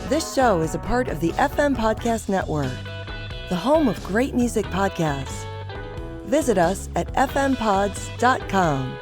This show is a part of the FM Podcast Network, the home of great music podcasts. Visit us at fmpods.com.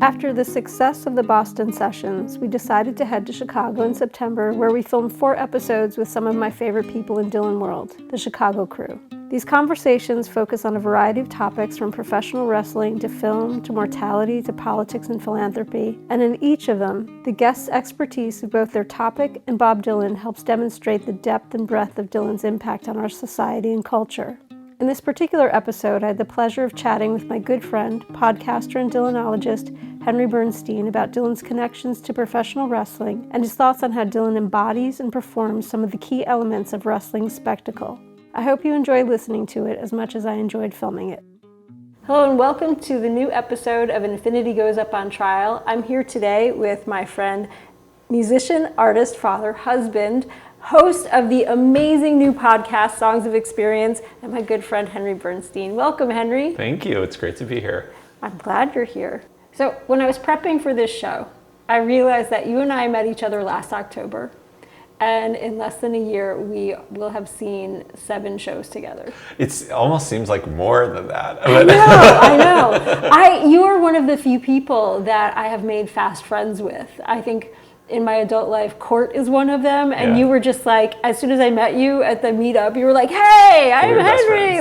After the success of the Boston sessions, we decided to head to Chicago in September, where we filmed 4 episodes with some of my favorite people in Dylan world, the Chicago crew. These conversations focus on a variety of topics from professional wrestling to film to mortality to politics and philanthropy, and in each of them, the guests' expertise of both their topic and Bob Dylan helps demonstrate the depth and breadth of Dylan's impact on our society and culture. In this particular episode, I had the pleasure of chatting with my good friend, podcaster and Dylanologist, Henry Bernstein, about Dylan's connections to professional wrestling and his thoughts on how Dylan embodies and performs some of the key elements of wrestling's spectacle. I hope you enjoyed listening to it as much as I enjoyed filming it. Hello and welcome to the new episode of Infinity Goes Up on Trial. I'm here today with my friend, musician, artist, father, husband, host of the amazing new podcast, Songs of Experience, and my good friend, Henry Bernstein. Welcome, Henry. Thank you. It's great to be here. I'm glad you're here. So when I was prepping for this show, I realized that you and I met each other last October, and in less than a year, we will have seen 7 shows together. It almost seems like more than that. I know. You are one of the few people that I have made fast friends with. I think in my adult life, Court is one of them, and you were just like, as soon as I met you at the meetup, you were like, "Hey, I'm Henry."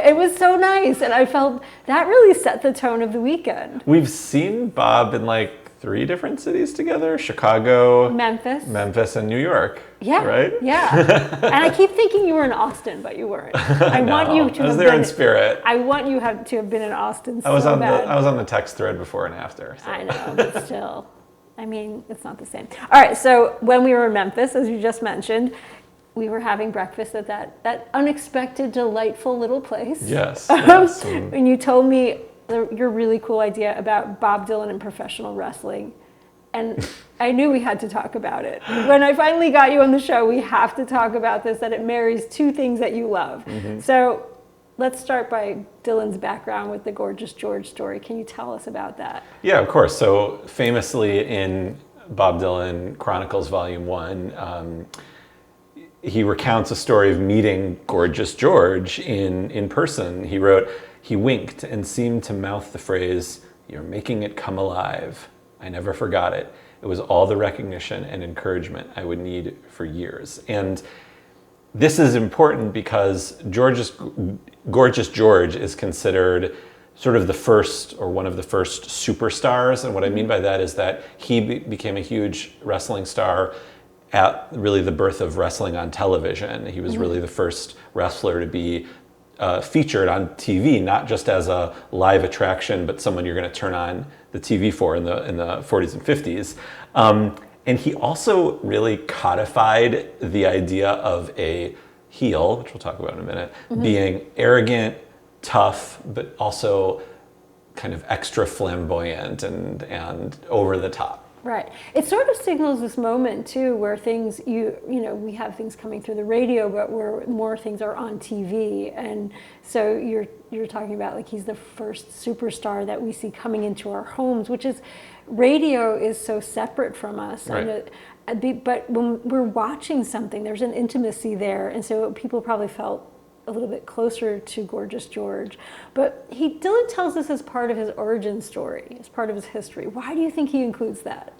It was so nice, and I felt that really set the tone of the weekend. We've seen Bob in like 3 different cities together: Chicago, Memphis, and New York. Yeah, right. Yeah, and I keep thinking you were in Austin, but you weren't. I want you to. I was there in spirit. I want you to have been in Austin. I was on the text thread before and after. So. I know, but still. I mean, it's not the same. All right, so when we were in Memphis, as you just mentioned, we were having breakfast at that unexpected, delightful little place. Yes. And you told me your really cool idea about Bob Dylan and professional wrestling. And I knew we had to talk about it. When I finally got you on the show, we have to talk about this, that it marries 2 things that you love. Mm-hmm. So let's start by Dylan's background with the Gorgeous George story. Can you tell us about that? Yeah, of course. So famously in Bob Dylan Chronicles Volume 1, he recounts a story of meeting Gorgeous George in person. He wrote, "He winked and seemed to mouth the phrase, 'You're making it come alive.' I never forgot it. It was all the recognition and encouragement I would need for years." And this is important because Gorgeous George is considered sort of the first or one of the first superstars. And what I mean by that is that he became a huge wrestling star at really the birth of wrestling on television. He was really the first wrestler to be featured on TV, not just as a live attraction, but someone you're going to turn on the TV for in the 40s and 50s. And he also really codified the idea of a heel, which we'll talk about in a minute, being arrogant, tough, but also kind of extra flamboyant and over the top. Right. It sort of signals this moment too, where things we have things coming through the radio, but where more things are on TV, and so you're talking about like he's the first superstar that we see coming into our homes, which is radio is so separate from us. Right. But when we're watching something, there's an intimacy there, and so people probably felt a little bit closer to Gorgeous George. But Dylan tells us as part of his origin story, as part of his history. Why do you think he includes that?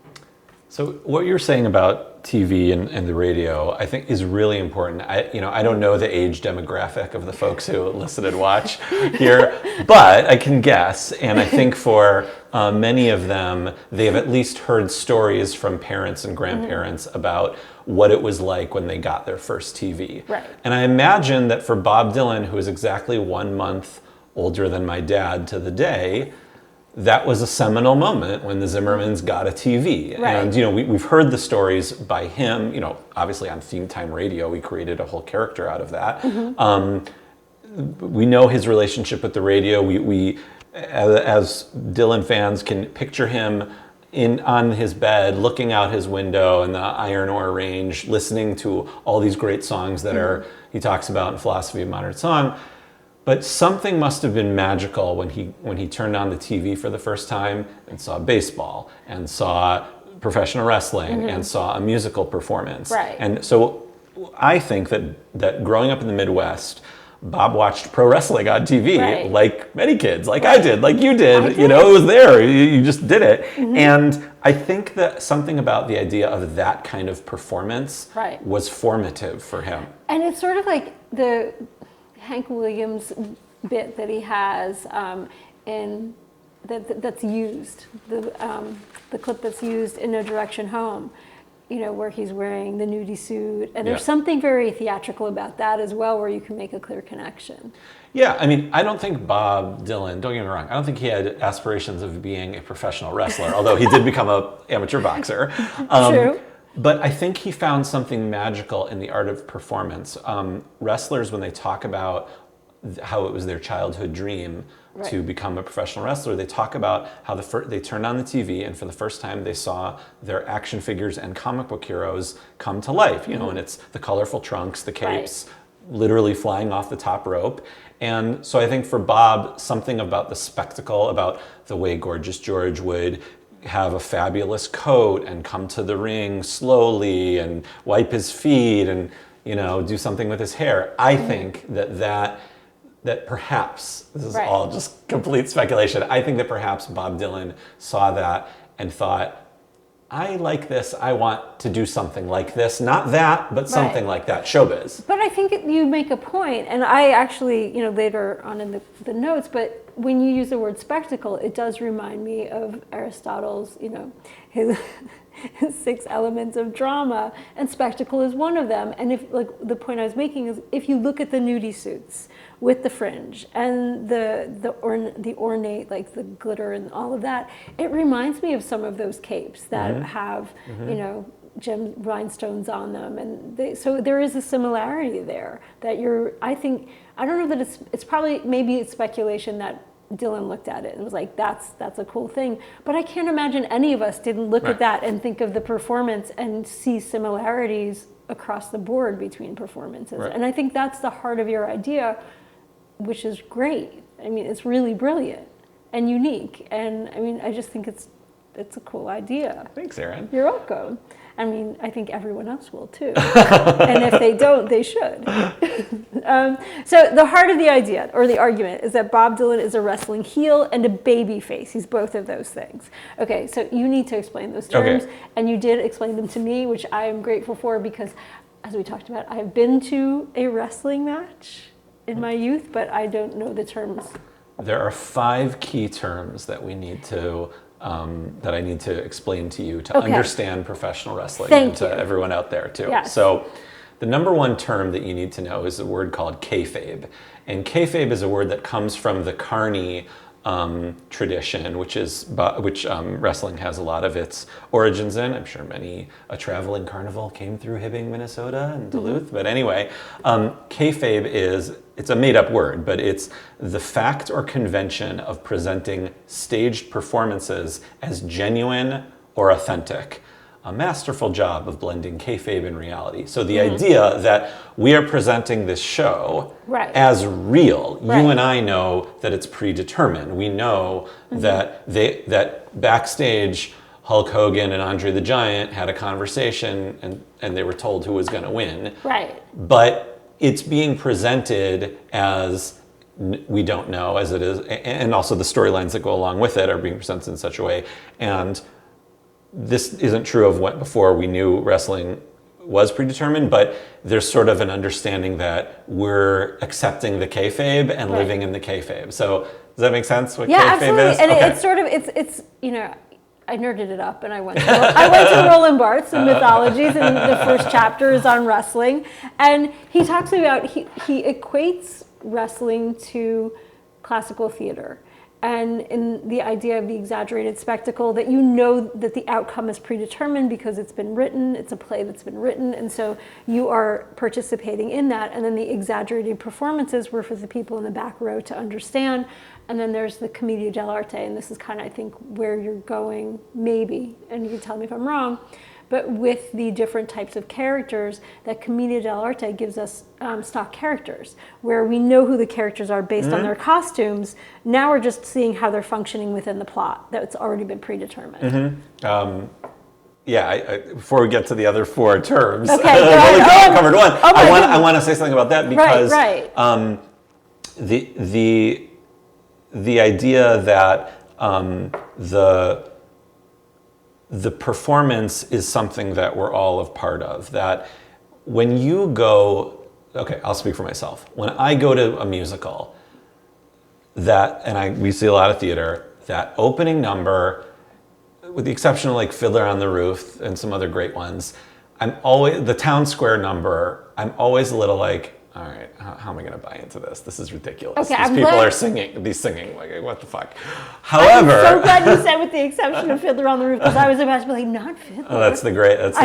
So what you're saying about TV and the radio, I think is really important. I don't know the age demographic of the folks who listen and watch here, but I can guess. And I think for many of them, they've at least heard stories from parents and grandparents about what it was like when they got their first TV. Right. And I imagine that for Bob Dylan, who is exactly 1 month older than my dad to the day, that was a seminal moment when the Zimmermans got a TV. Right. And, we've heard the stories by him, obviously on Theme Time Radio, we created a whole character out of that. We know his relationship with the radio. We as Dylan fans can picture him on his bed, looking out his window in the iron ore range, listening to all these great songs that he talks about in Philosophy of Modern Song. But something must have been magical when he turned on the TV for the first time and saw baseball and saw professional wrestling and saw a musical performance. Right. And so I think that growing up in the Midwest, Bob watched pro wrestling on TV like many kids, like I did, like you did. You know, it was there. You just did it. And I think that something about the idea of that kind of performance was formative for him. And it's sort of like the Hank Williams bit that he has in that's used, the clip that's used in No Direction Home, you know, where he's wearing the nudie suit. And there's something very theatrical about that as well, where you can make a clear connection. Yeah, I mean, I don't think Bob Dylan, don't get me wrong, I don't think he had aspirations of being a professional wrestler, although he did become an amateur boxer. True. But I think he found something magical in the art of performance. Wrestlers, when they talk about how it was their childhood dream to become a professional wrestler, they talk about how they turned on the TV and for the first time they saw their action figures and comic book heroes come to life, you know, and it's the colorful trunks, the capes, literally flying off the top rope. And so I think for Bob, something about the spectacle, about the way Gorgeous George would have a fabulous coat and come to the ring slowly and wipe his feet and, you know, do something with his hair. I think that perhaps, this is all just complete speculation, I think that perhaps Bob Dylan saw that and thought, I like this, I want to do something like this. Not that, but something like that, showbiz. But I think you make a point, and I actually, you know, later on in the notes, but when you use the word spectacle, it does remind me of Aristotle's, you know, his 6 elements of drama, and spectacle is one of them. And if, like, the point I was making is, if you look at the nudie suits with the fringe and the ornate, like the glitter and all of that, it reminds me of some of those capes that have, you know, gem rhinestones on them, and so there is a similarity there that I don't know that it's probably, maybe it's speculation that Dylan looked at it and was like, that's a cool thing. But I can't imagine any of us didn't look at that and think of the performance and see similarities across the board between performances. And I think that's the heart of your idea, which is great. I mean, it's really brilliant and unique. And I mean, I just think it's a cool idea. Thanks, Erin. You're welcome. I mean, I think everyone else will too. And if they don't, they should. So the heart of the idea, or the argument, is that Bob Dylan is a wrestling heel and a baby face. He's both of those things. Okay, so you need to explain those terms. And you did explain them to me, which I am grateful for, because as we talked about, I've been to a wrestling match in my youth, but I don't know the terms. There are 5 key terms that we need to that I need to explain to you to understand professional wrestling and to everyone out there too. Yes. So the number 1 term that you need to know is a word called kayfabe. And kayfabe is a word that comes from the Carney tradition, which wrestling has a lot of its origins in. I'm sure a traveling carnival came through Hibbing, Minnesota and Duluth. But anyway, kayfabe it's a made-up word, but it's the fact or convention of presenting staged performances as genuine or authentic. A masterful job of blending kayfabe and reality. So the idea that we are presenting this show as real. You and I know that it's predetermined. We know that backstage Hulk Hogan and Andre the Giant had a conversation and they were told who was going to win. Right. But it's being presented as we don't know, as it is, and also the storylines that go along with it are being presented in such a way. And this isn't true of what before we knew wrestling was predetermined, but there's sort of an understanding that we're accepting the kayfabe and living in the kayfabe. So does that make sense? What kayfabe absolutely. is? And it's sort of it's you know, I nerded it up and I went to Roland Barthes and mythologies, and the first chapter is on wrestling, and he talks about he equates wrestling to classical theater. And in the idea of the exaggerated spectacle, that you know that the outcome is predetermined because it's been written, it's a play that's been written, and so you are participating in that. And then the exaggerated performances were for the people in the back row to understand. And then there's the commedia dell'arte, and this is kind of, I think, where you're going, maybe, and you can tell me if I'm wrong, but with the different types of characters that Commedia dell'arte gives us stock characters, where we know who the characters are based on their costumes. Now we're just seeing how they're functioning within the plot that's already been predetermined. Before we get to the other 4 terms, okay, I've only covered one. I want to say something about that because the idea that the performance is something that we're all a part of. That when you go, okay, I'll speak for myself. When I go to a musical, we see a lot of theater, that opening number, with the exception of like Fiddler on the Roof and some other great ones, the Town Square number, I'm always a little like, all right, how am I going to buy into this? This is ridiculous. Okay, These people are singing, like, what the fuck? However, I'm so glad you said with the exception of Fiddler on the Roof, because I was about to be like, not Fiddler. Oh, that's the greatest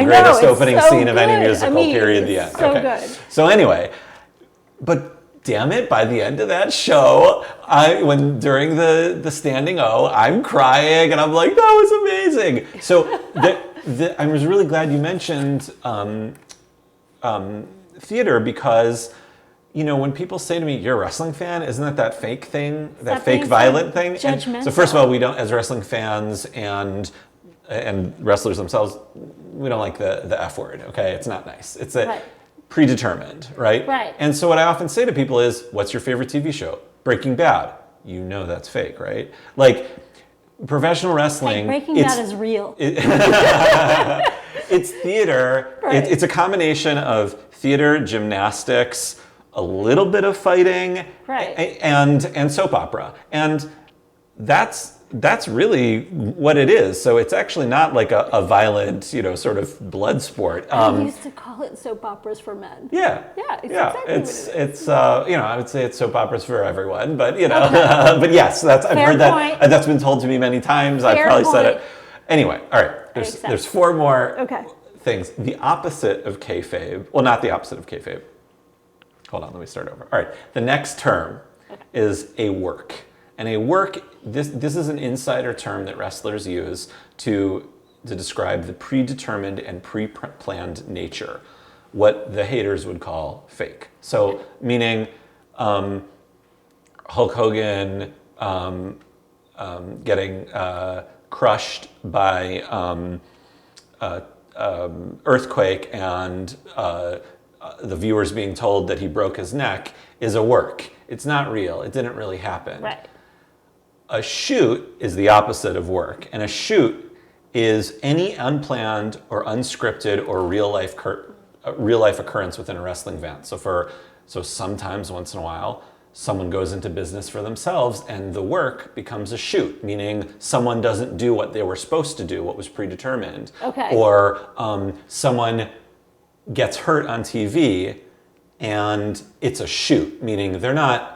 opening scene of any musical, period, the end. So good. So anyway, but damn it, by the end of that show, during the standing O, I'm crying and I'm like, that was amazing. So I was really glad you mentioned theater, because when people say to me, you're a wrestling fan, isn't that fake thing, that fake violent thing? Judgmental. So first of all, we don't, as wrestling fans and wrestlers themselves, we don't like the F word, okay? It's not nice. It's predetermined, right? Right. And so what I often say to people is, what's your favorite TV show? Breaking Bad. You know that's fake, right? Like, professional wrestling... Breaking Bad is real. It's theater. Right. It's a combination of theater, gymnastics, a little bit of fighting, and soap opera. And that's really what it is. So it's actually not like a violent, sort of blood sport. I used to call it soap operas for men. Yeah. Yeah, exactly it's I would say it's soap operas for everyone, but but yes, I've heard that. That's been told to me many times. I've probably said it. Anyway, all right. There's 4 more things. The opposite of kayfabe. Well, not the opposite of kayfabe. Hold on, let me start over. All right. The next term is a work. And a work, this is an insider term that wrestlers use to describe the predetermined and pre-planned nature, what the haters would call fake. So, meaning Hulk Hogan getting crushed by earthquake and the viewers being told that he broke his neck is a work. It's not real. It didn't really happen. Right. A shoot is the opposite of work. And a shoot is any unplanned or unscripted or real life occurrence within a wrestling event. So sometimes, once in a while, someone goes into business for themselves and the work becomes a shoot, meaning someone doesn't do what they were supposed to do, what was predetermined. Okay. Or someone gets hurt on TV and it's a shoot, meaning they're not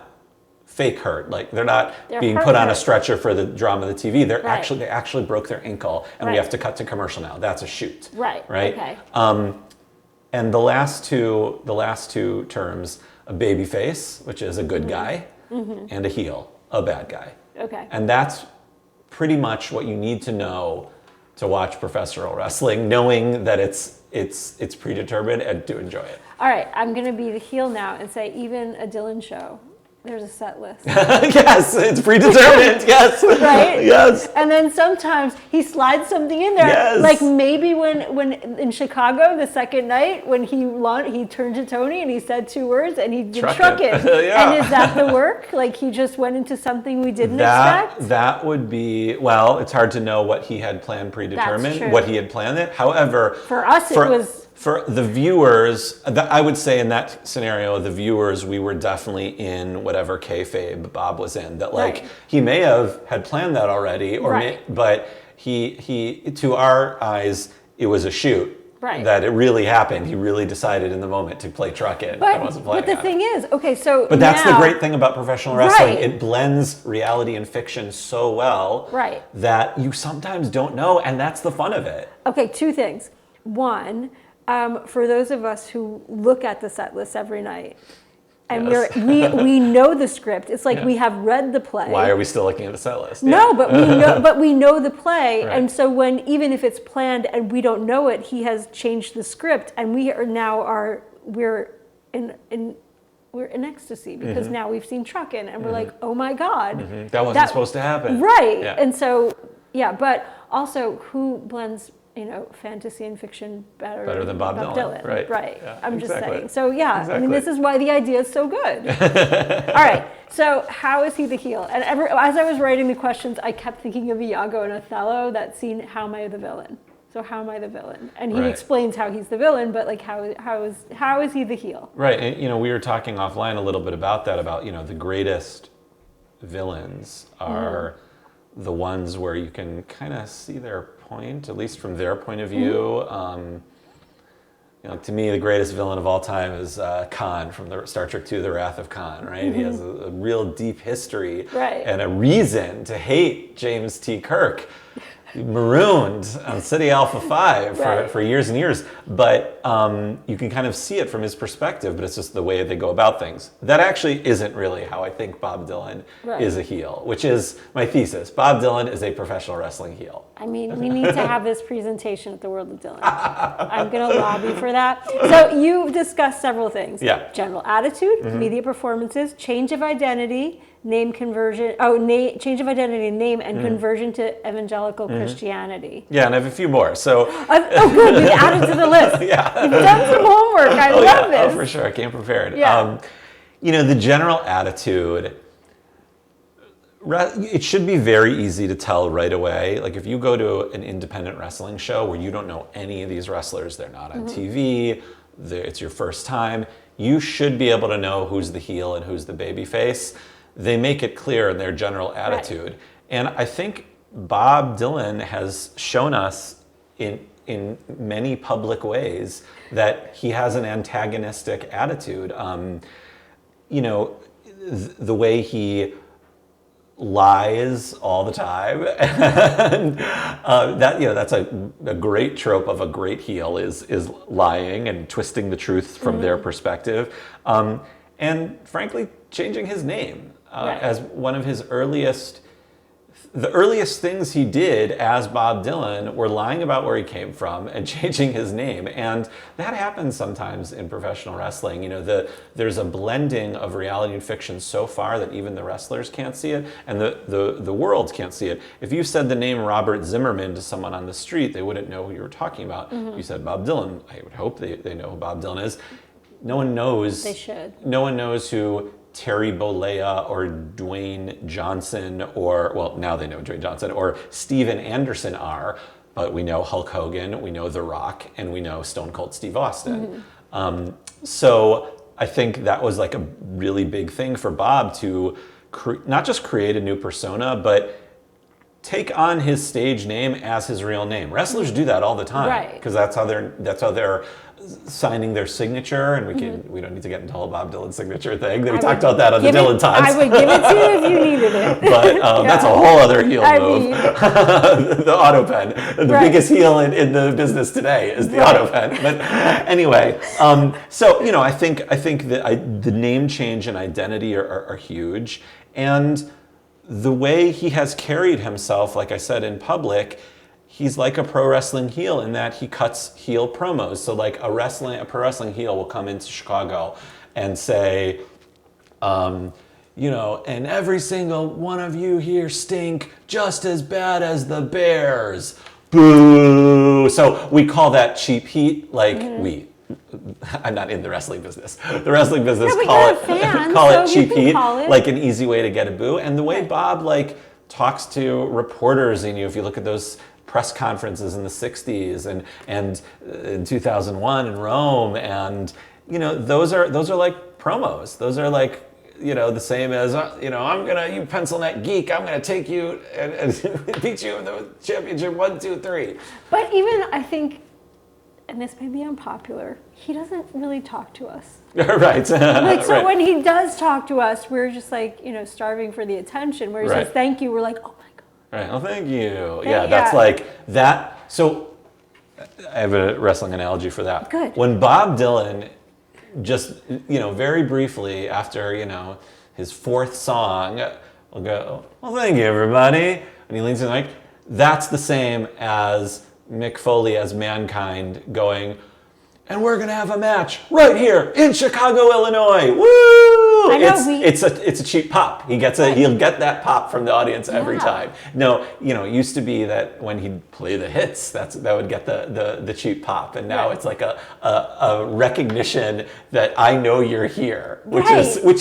fake hurt, like they're being put on a stretcher for the drama of the TV. They actually broke their ankle and we have to cut to commercial now. That's a shoot. Right. Okay. And the last two terms, a babyface, which is a good guy, and a heel, a bad guy. Okay. And that's pretty much what you need to know to watch professional wrestling, knowing that it's predetermined and to enjoy it. All right, I'm going to be the heel now and say even a Dylan show, there's a set list. Yes, it's predetermined. Yes. Right? Yes. And then sometimes he slides something in there. Yes. Like maybe when in Chicago the second night when he turned to Tony and he said 2 words and he did truck it. Yeah. And is that the work? Like he just went into something we didn't expect? That would be, well, it's hard to know what he had planned predetermined, what he had planned it. However, for us it was... For the viewers, I would say in that scenario, the viewers, we were definitely in whatever kayfabe Bob was in. That like he may have had planned that already, but he to our eyes, it was a shoot. Right. That it really happened. He really decided in the moment to play truck it. But the thing is, okay, so But that's the great thing about professional wrestling. It blends reality and fiction so well that you sometimes don't know, and that's the fun of it. Okay, 2 things. One, for those of us who look at the set list every night, And Yes. we know the script. It's like we have read the play. Why are we still looking at the set list? No, but we know the play, Right. and so even if it's planned and we don't know it, he has changed the script, and we're in ecstasy because now we've seen Truckin', and we're like, oh my God, That wasn't supposed to happen. right? Yeah. And so but also who blends fantasy and fiction better than Bob Dylan. Right. Yeah, I'm just exactly. saying. So I mean, Exactly. this is why the idea is so good. All right. So how is he the heel? And as I was writing the questions, I kept thinking of Iago and Othello, that scene, how am I the villain? So how am I the villain? And he Right. explains how he's the villain, but like how is he the heel? Right, and we were talking offline a little bit about that, about the greatest villains are the ones where you can kind of see their point, at least from their point of view. To me, the greatest villain of all time is Khan from the Star Trek II: The Wrath of Khan. Right, he has a real deep history and a reason to hate James T. Kirk. Marooned on City Alpha 5 for years and years, but you can kind of see it from his perspective, but it's just the way they go about things. That actually isn't really how I think Bob Dylan is a heel, which is my thesis. Bob Dylan is a professional wrestling heel. I mean, we need to have this presentation at the World of Dylan. I'm going to lobby for that. So you discussed several things. Yeah. General attitude, media performances, change of identity, name conversion, change of identity, name, and conversion to evangelical Christianity. Yeah, and I have a few more. So, good, we added to the list. Yeah. You've done some homework. I love this. Oh, for sure. I came prepared. Yeah. The general attitude, it should be very easy to tell right away. Like if you go to an independent wrestling show where you don't know any of these wrestlers, they're not on TV, it's your first time, you should be able to know who's the heel and who's the babyface. They make it clear in their general attitude. Right. And I think Bob Dylan has shown us in many public ways that he has an antagonistic attitude. The way he lies all the time, and that's a great trope of a great heel is lying and twisting the truth from their perspective, and frankly changing his name as one of his earliest things he did as Bob Dylan were lying about where he came from and changing his name. And that happens sometimes in professional wrestling. There's a blending of reality and fiction so far that even the wrestlers can't see it and the world can't see it. If you said the name Robert Zimmerman to someone on the street, they wouldn't know who you were talking about. If you said Bob Dylan, I would hope they know who Bob Dylan is. No one knows. They should. No one knows who Terry Bollea or Dwayne Johnson now they know Dwayne Johnson or Steven Anderson are, but we know Hulk Hogan, we know The Rock, and we know Stone Cold Steve Austin. So I think that was like a really big thing for Bob to not just create a new persona, but take on his stage name as his real name. Wrestlers do that all the time, because that's how they're signing their signature, and we don't need to get into the whole Bob Dylan signature thing. We talked about that on the Dylan Times. I would give it to you if you needed it. But that's a whole other heel move. The auto pen. The biggest heel in the business today is the auto pen. But anyway, I think that the name change and identity are huge, and the way he has carried himself, like I said, in public, he's like a pro wrestling heel in that he cuts heel promos. So like a pro wrestling heel will come into Chicago and say, and every single one of you here stink just as bad as the Bears. Boo! So we call that cheap heat, I'm not in the wrestling business. The wrestling business call it cheap heat, like an easy way to get a boo. And the way Bob talks to reporters, if you look at those press conferences in the 60s and in 2001 in Rome, and those are like promos. Those are like the same as you pencil neck geek, I'm gonna take you and beat you in the championship 1, 2, 3. But even I think, and this may be unpopular, he doesn't really talk to us. Right. So when he does talk to us, we're just starving for the attention. Where he says thank you, we're like, oh my god. Right. Well, thank you. That's like that. So I have a wrestling analogy for that. Good. When Bob Dylan just, very briefly after, his fourth song, will go, well, thank you, everybody. And he leans in like, that's the same as Mick Foley as Mankind going, and we're gonna have a match right here in Chicago, Illinois. Woo! It's a cheap pop. He'll get that pop from the audience every time. No, it used to be that when he'd play the hits, that would get the cheap pop, and now it's like a recognition that I know you're here, which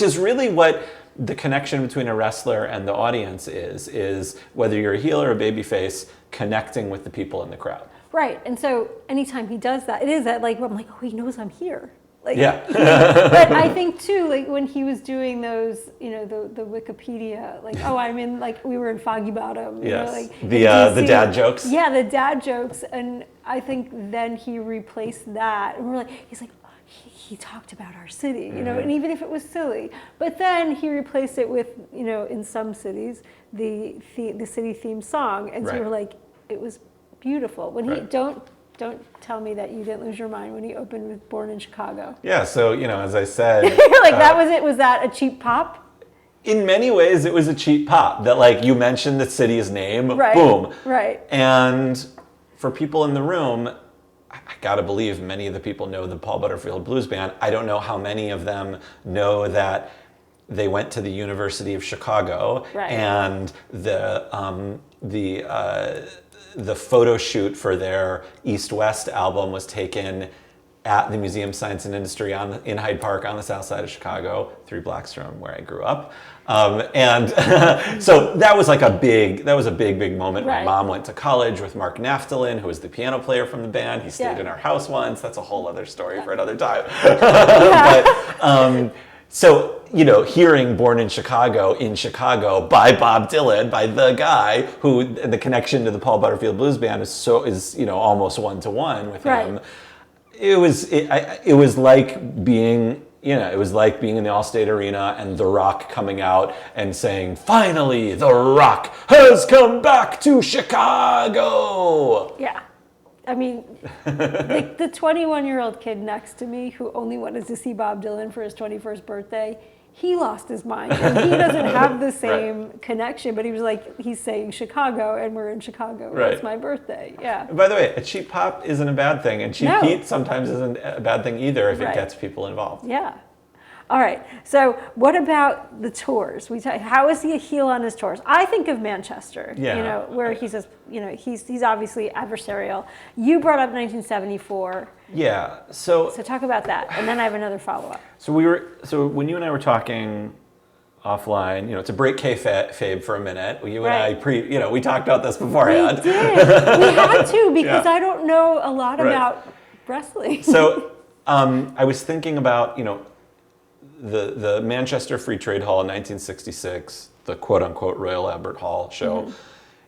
is really what the connection between a wrestler and the audience is whether you're a heel or a babyface, connecting with the people in the crowd. Right, and so anytime he does that, it is that like I'm like, oh, he knows I'm here. Like, yeah. But I think too, like when he was doing those, the Wikipedia, like, oh, I'm in, like we were in Foggy Bottom. Yes. The dad jokes. Yeah, the dad jokes, and I think then he replaced that, and we're like, he's like, he talked about our city, and even if it was silly, but then he replaced it with, in some cities, the city theme song, and so we're like, it was beautiful. When he don't tell me that you didn't lose your mind when he opened with Born in Chicago. Yeah, so as I said, you're like that was it. Was that a cheap pop? In many ways, it was a cheap pop. That like you mentioned the city's name, right, boom, right. And for people in the room, I gotta believe many of the people know the Paul Butterfield Blues Band. I don't know how many of them know that they went to the University of Chicago, and the photo shoot for their East West album was taken at the Museum of Science and Industry in Hyde Park on the south side of Chicago, 3 blocks from where I grew up. And so that was like a big moment. My mom went to college with Mark Naftalin, who was the piano player from the band. He stayed in our house once. That's a whole other story for another time. But, so, hearing Born in Chicago by Bob Dylan, by the guy who the connection to the Paul Butterfield Blues Band is almost one-to-one with him. It was like being in the Allstate Arena and The Rock coming out and saying, finally, The Rock has come back to Chicago. Yeah. I mean, the 21-year-old kid next to me who only wanted to see Bob Dylan for his 21st birthday, he lost his mind. And he doesn't have the same connection, but he was like, he's saying Chicago, and we're in Chicago. Right. It's my birthday. Yeah. And by the way, a cheap pop isn't a bad thing, and cheap heat sometimes isn't a bad thing either if it gets people involved. Yeah. All right. So what about the tours? How is he a heel on his tours? I think of Manchester, where he says, he's obviously adversarial. You brought up 1974. Yeah. So talk about that, and then I have another follow-up. So when you and I were talking offline, to break kayfabe for a minute, you and I we talked about this beforehand. We did. We had to because I don't know a lot about wrestling. So I was thinking about the Manchester Free Trade Hall in 1966, the quote-unquote Royal Albert Hall show,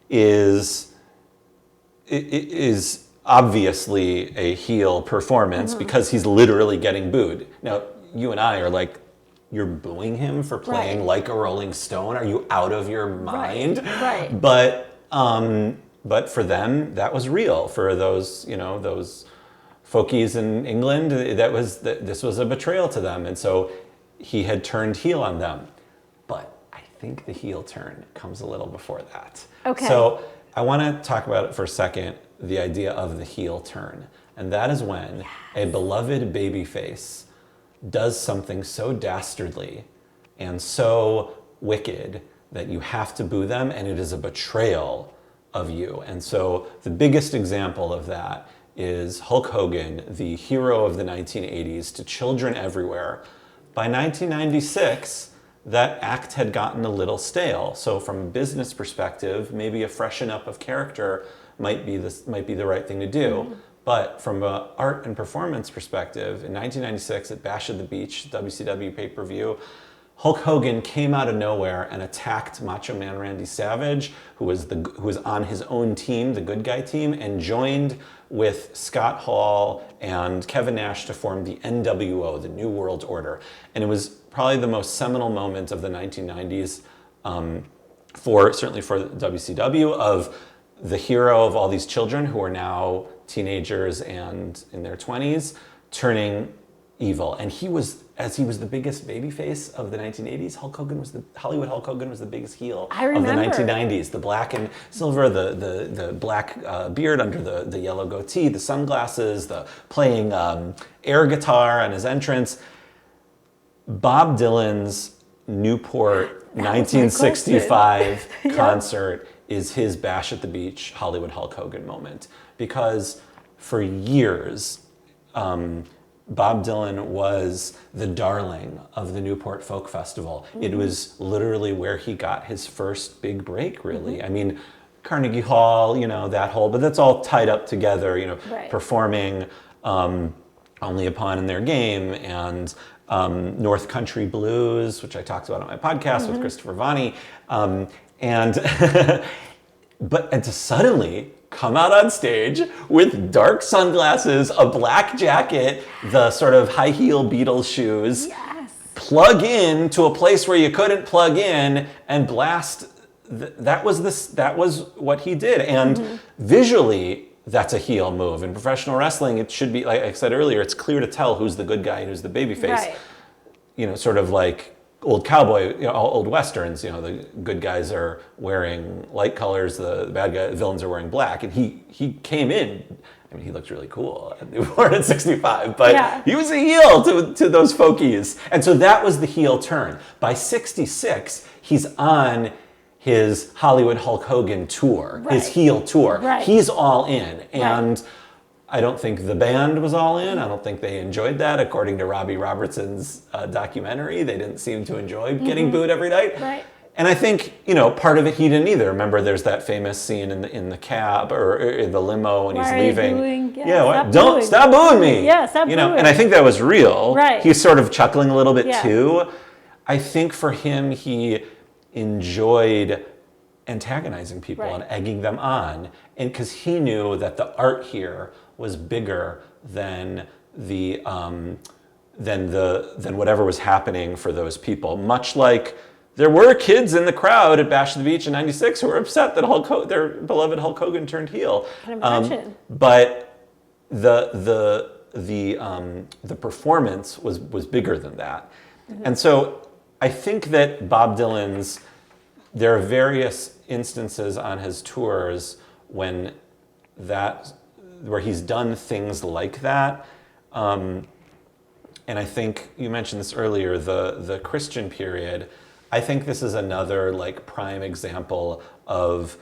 is obviously a heel performance because he's literally getting booed. Now, you and I are like, you're booing him for playing like a Rolling Stone? Are you out of your mind? Right. But for them, that was real. For those, those folkies in England, this was a betrayal to them. And so he had turned heel on them. But I think the heel turn comes a little before that. Okay. So I want to talk about it for a second, the idea of the heel turn. And that is when a beloved babyface does something so dastardly and so wicked that you have to boo them, and it is a betrayal of you. And so the biggest example of that is Hulk Hogan, the hero of the 1980s to children everywhere. By 1996, that act had gotten a little stale. So from a business perspective, maybe a freshen up of character might be the right thing to do. But from an art and performance perspective, in 1996 at Bash at the Beach, WCW pay-per-view, Hulk Hogan came out of nowhere and attacked Macho Man Randy Savage, who was on his own team, the good guy team, and joined with Scott Hall and Kevin Nash to form the NWO, the New World Order. And it was probably the most seminal moment of the 1990s, certainly for WCW, of the hero of all these children who are now teenagers and in their 20s, turning evil. And he was the biggest babyface of the 1980s, Hollywood Hulk Hogan was the biggest heel of the 1990s. The black and silver, the black beard under the yellow goatee, the sunglasses, the playing air guitar on his entrance. Bob Dylan's Newport 1965 concert is his Bash at the Beach Hollywood Hulk Hogan moment, because for years, Bob Dylan was the darling of the Newport Folk Festival. Mm-hmm. It was literally where he got his first big break, really. Mm-hmm. I mean, Carnegie Hall, that whole, but that's all tied up together, right. Performing Only a Pawn in Their Game, and North Country Blues, which I talked about on my podcast mm-hmm. with Christopher Vanney. And to suddenly come out on stage with dark sunglasses, a black jacket, the sort of high heel Beatles shoes, yes. Plug in to a place where you couldn't plug in and blast. That was what he did. And mm-hmm. visually, that's a heel move. In professional wrestling, it should be, like I said earlier, it's clear to tell who's the good guy and who's the babyface. Right. Sort of like old cowboy, old westerns, the good guys are wearing light colors, the villains are wearing black. And he came in, I mean, he looked really cool at Newport at 65, but he was a heel to those folkies. And so that was the heel turn. By 66, he's on his Hollywood Hulk Hogan tour, right. his heel tour. Right. He's all in. And right. I don't think the band was all in. I don't think they enjoyed that. According to Robbie Robertson's documentary, they didn't seem to enjoy getting booed every night. Right. And I think, part of it he didn't either. Remember, there's that famous scene in the cab or in the limo when he's leaving. Stop booing me. Yeah, stop booing. And I think that was real. Right. He's sort of chuckling a little bit too. I think for him, he enjoyed antagonizing people right. and egging them on, and because he knew that the art here was bigger than than whatever was happening for those people. Much like there were kids in the crowd at Bash at the Beach in '96 who were upset that their beloved Hulk Hogan turned heel. Can imagine. But the performance was bigger than that, mm-hmm. and so I think that Bob Dylan's. There are various instances on his tours where he's done things like that. And I think you mentioned this earlier, the Christian period. I think this is another prime example of...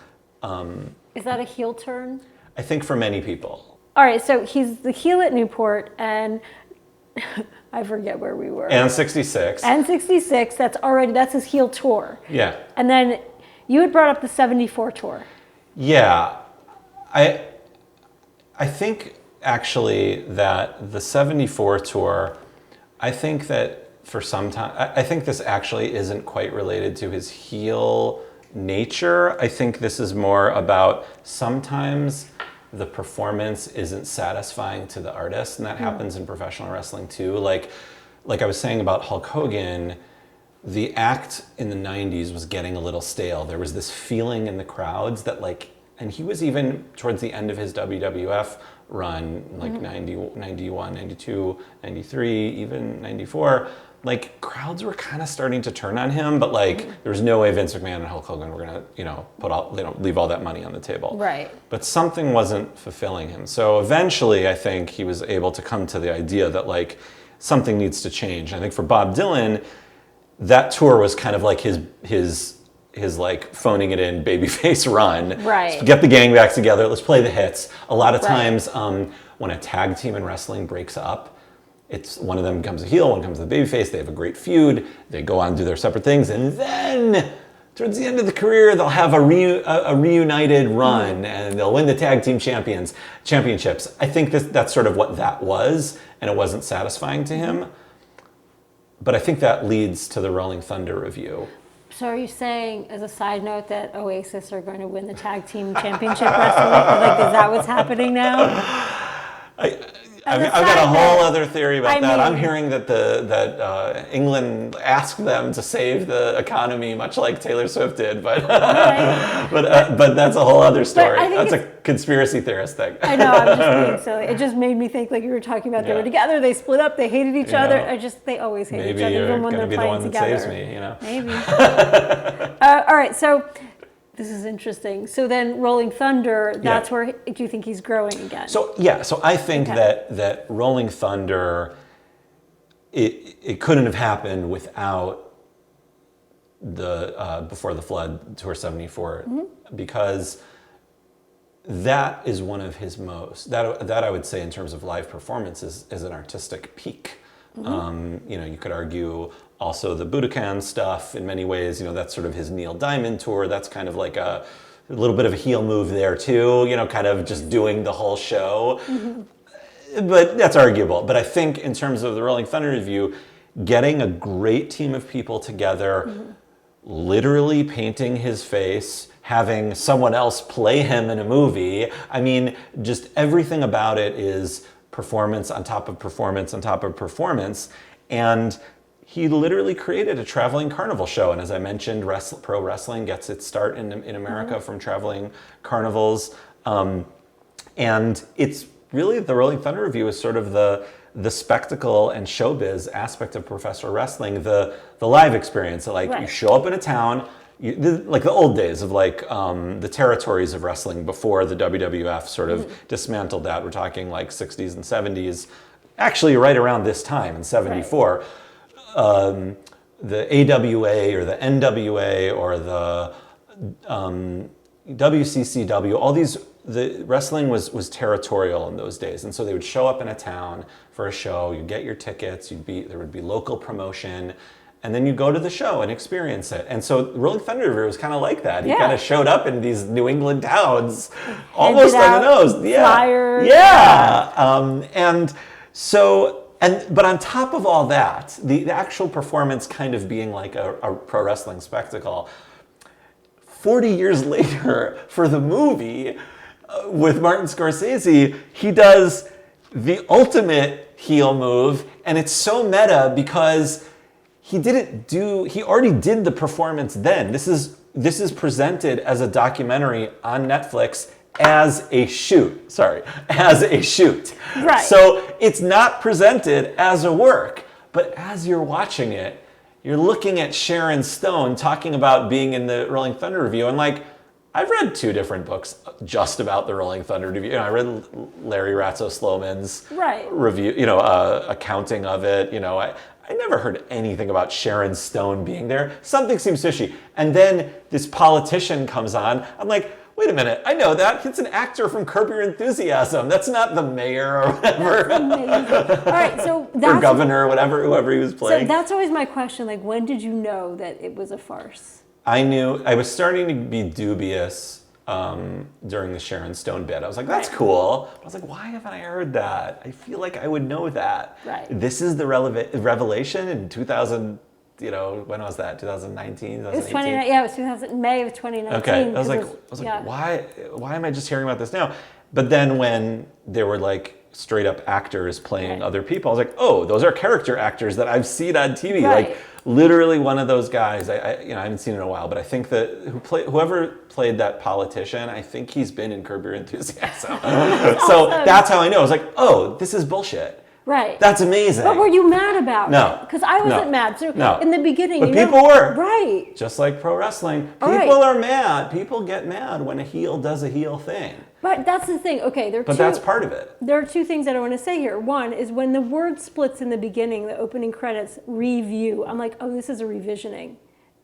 is that a heel turn? I think for many people. All right, so he's the heel at Newport, and I forget where we were. And 66. And 66, that's his heel tour. Yeah. And then you had brought up the 74 tour. Yeah. I think actually that the 74 tour, I think that for some time, I think this actually isn't quite related to his heel nature. I think this is more about sometimes the performance isn't satisfying to the artist, and that happens in professional wrestling too. Like I was saying about Hulk Hogan, the act in the 90s was getting a little stale. There was this feeling in the crowds that and he was even towards the end of his WWF run, 90, 91, 92, 93, even 94, crowds were kind of starting to turn on him, but there was no way Vince McMahon and Hulk Hogan were gonna, leave all that money on the table. Right. But something wasn't fulfilling him. So eventually, I think he was able to come to the idea that something needs to change. I think for Bob Dylan, that tour was kind of his phoning it in babyface run. Right. So get the gang back together. Let's play the hits. A lot of times, when a tag team in wrestling breaks up, it's one of them becomes a heel, one becomes the babyface. They have a great feud. They go on and do their separate things, and then towards the end of the career, they'll have a reunited run, and they'll win the tag team championships. I think that's sort of what that was, and it wasn't satisfying to him. But I think that leads to the Rolling Thunder review. So are you saying, as a side note, that Oasis are going to win the tag team championship wrestling? Is that what's happening now? I've got a whole other theory about that. I'm hearing that England asked them to save the economy, much like Taylor Swift did, but but that's a whole other story. That's a conspiracy theorist thing. I know, I'm just being silly. It just made me think, like you were talking about, they were together, they split up, they hated each other. They always hate each other, even when they're playing together. Maybe you're going to be the one that Maybe. saves me, All right, so this is interesting. So then Rolling Thunder, that's where, do you think he's growing again? So I think that Rolling Thunder, it couldn't have happened without the Before the Flood Tour 74, because that is one of his most, that I would say in terms of live performances is an artistic peak. You could argue also the Budokan stuff in many ways, that's sort of his Neil Diamond tour. That's kind of like a little bit of a heel move there too, kind of just doing the whole show. But that's arguable. But I think in terms of the Rolling Thunder review, getting a great team of people together, literally painting his face, having someone else play him in a movie. I mean, just everything about it is performance on top of performance on top of performance. And he literally created a traveling carnival show. And as I mentioned, pro wrestling gets its start in America from traveling carnivals. And it's really, the Rolling Thunder review is sort of the spectacle and showbiz aspect of professional wrestling, the live experience. So you show up in a town, like the old days of the territories of wrestling before the WWF sort of dismantled that. We're talking like 60s and 70s, actually right around this time in 74. The AWA or the NWA or the WCCW, all these, the wrestling was territorial in those days. And so they would show up in a town for a show, you'd get your tickets, there would be local promotion, and then you go to the show and experience it. And so Rolling Thunder Review was kind of like that. He kind of showed up in these New England towns, almost on the nose. Flyers. And so, but on top of all that, the actual performance kind of being like a pro wrestling spectacle, 40 years later for the movie with Martin Scorsese, he does the ultimate heel move, and it's so meta because he already did the performance then. This is presented as a documentary on Netflix as a shoot. Right. So it's not presented as a work, but as you're watching it, you're looking at Sharon Stone talking about being in the Rolling Thunder Review, and I've read 2 different books just about the Rolling Thunder Review. I read Larry Ratzo Sloman's review, accounting of it. I never heard anything about Sharon Stone being there. Something seems fishy. And then this politician comes on. I'm like, wait a minute, I know that. It's an actor from Curb Your Enthusiasm. That's not the mayor or whatever. That's amazing. All right, so that's... or governor, whoever he was playing. So that's always my question. When did you know that it was a farce? I knew, I was starting to be dubious during the Sharon Stone bit. I was like, that's cool. I was like, why haven't I heard that? I feel like I would know that. Right. This is the revelation in 2000, when was that? 2019, 2018? It was May of 2019. Okay, I was like, why am I just hearing about this now? But then when there were straight up actors playing other people, I was like, oh, those are character actors that I've seen on TV. Right. Literally one of those guys. I haven't seen it in a while, but I think that whoever played that politician, I think he's been in Curb Your Enthusiasm. So that's how I know. I was like, oh, this is bullshit. Right. That's amazing. But were you mad about it? No. Because I wasn't mad. So in the beginning, but people were. Right. Just like pro wrestling. People are mad. People get mad when a heel does a heel thing. But that's the thing. Okay, but that's part of it. There are 2 things that I want to say here. One is when the word splits in the beginning, the opening credits, review, I'm like, oh, this is a revisioning.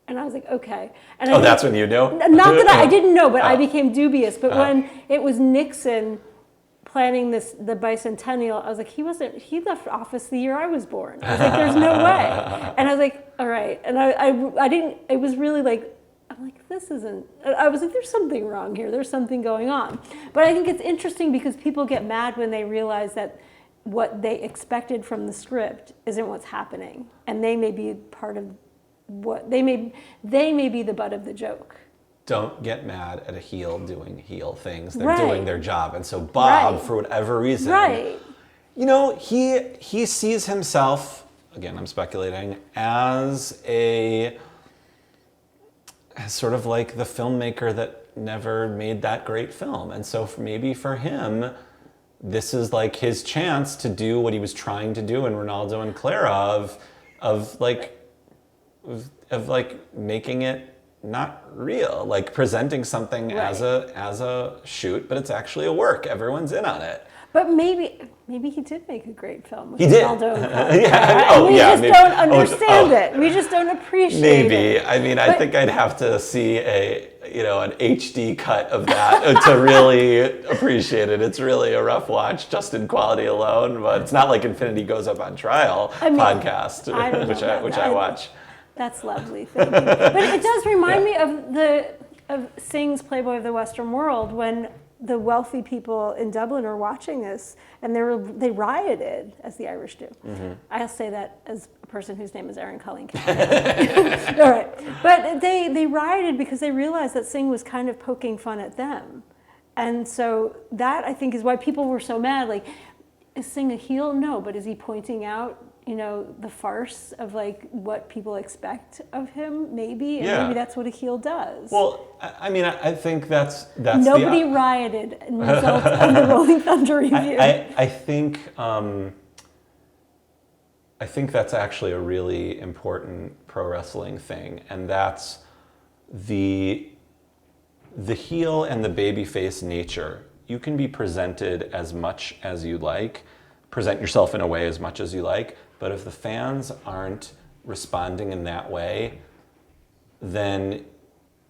And I was like, okay. And that's when you knew? Not that I didn't know, but I became dubious. But when it was Nixon planning the bicentennial, I was like, he left office the year I was born. I was like, there's no way. And I was like, all right. And I didn't, it was really I'm like, this isn't, I was like, there's something wrong here. There's something going on. But I think it's interesting because people get mad when they realize that what they expected from the script isn't what's happening. And they may be part of what, they may be the butt of the joke. Don't get mad at a heel doing heel things. They're doing their job. And so Bob, for whatever reason, He sees himself, again, I'm speculating, as sort of like the filmmaker that never made that great film. And so maybe for him, this is like his chance to do what he was trying to do in Ronaldo and Clara of making it not real, like presenting something as a shoot, but it's actually a work. Everyone's in on it. But maybe he did make a great film with He did. Ronaldo and Clara. We just don't understand it. We just don't appreciate it. Maybe. I mean, I think I'd have to see an HD cut of that to really appreciate it. It's really a rough watch just in quality alone, but it's not like Infinity Goes Up on Trial podcast, which I watch. That's lovely. Thank you. But it does remind me of Synge's Playboy of the Western World, when the wealthy people in Dublin are watching this, and they rioted, as the Irish do. Mm-hmm. I'll say that as a person whose name is Erin Cullen. All right. But they rioted because they realized that Synge was kind of poking fun at them. And so that, I think, is why people were so mad. Like, is Synge a heel? No, but is he pointing out, the farce of like what people expect of him? Maybe, and maybe that's what a heel does. Well, I mean, I think that's nobody rioted in results of the Rolling Thunder review. I think that's actually a really important pro wrestling thing, and that's the heel and the babyface nature. You can be presented as much as you like, present yourself in a way as much as you like, but if the fans aren't responding in that way, then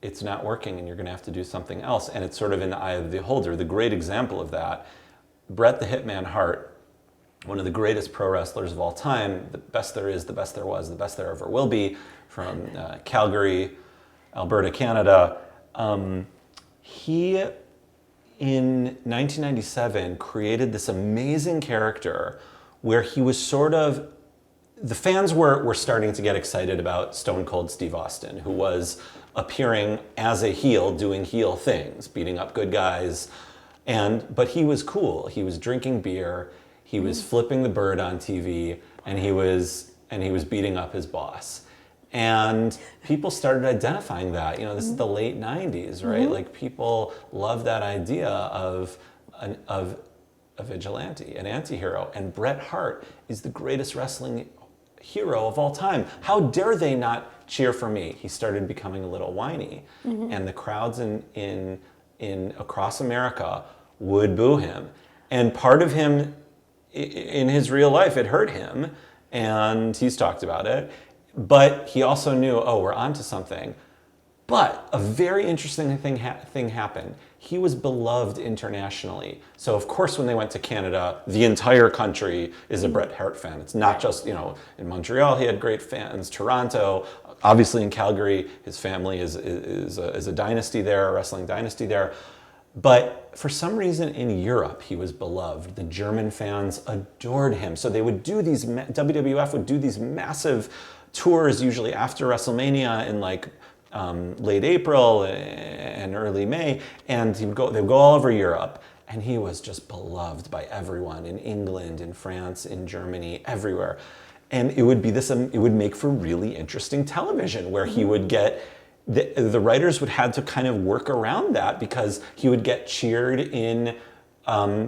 it's not working and you're going to have to do something else. And it's sort of in the eye of the beholder. The great example of that, Bret the Hitman Hart, one of the greatest pro wrestlers of all time, the best there is, the best there was, the best there ever will be, from Calgary, Alberta, Canada. He, in 1997, created this amazing character where he was sort of, the fans were starting to get excited about Stone Cold Steve Austin, who was appearing as a heel, doing heel things, beating up good guys, but he was cool. He was drinking beer, he was flipping the bird on TV, and he was beating up his boss. And people started identifying that. This is the late 90s, right? Mm-hmm. Like, people love that idea of a vigilante, an anti-hero. And Bret Hart is the greatest wrestling hero of all time. How dare they not cheer for me? He started becoming a little whiny. Mm-hmm. And the crowds in across America would boo him. And part of him, in his real life, it hurt him. And he's talked about it. But he also knew, we're onto something. But a very interesting thing happened. He was beloved internationally. So of course, when they went to Canada, the entire country is a Bret Hart fan. It's not just, in Montreal, he had great fans. Toronto, obviously in Calgary, his family is a dynasty there, a wrestling dynasty there. But for some reason in Europe, he was beloved. The German fans adored him. So they would do WWF would do these massive tours, usually after WrestleMania in like late April and early May, and they'd go all over Europe, and he was just beloved by everyone in England, in France, in Germany, everywhere. And it would make for really interesting television, where he would get, the writers would have to kind of work around that, because he would get cheered in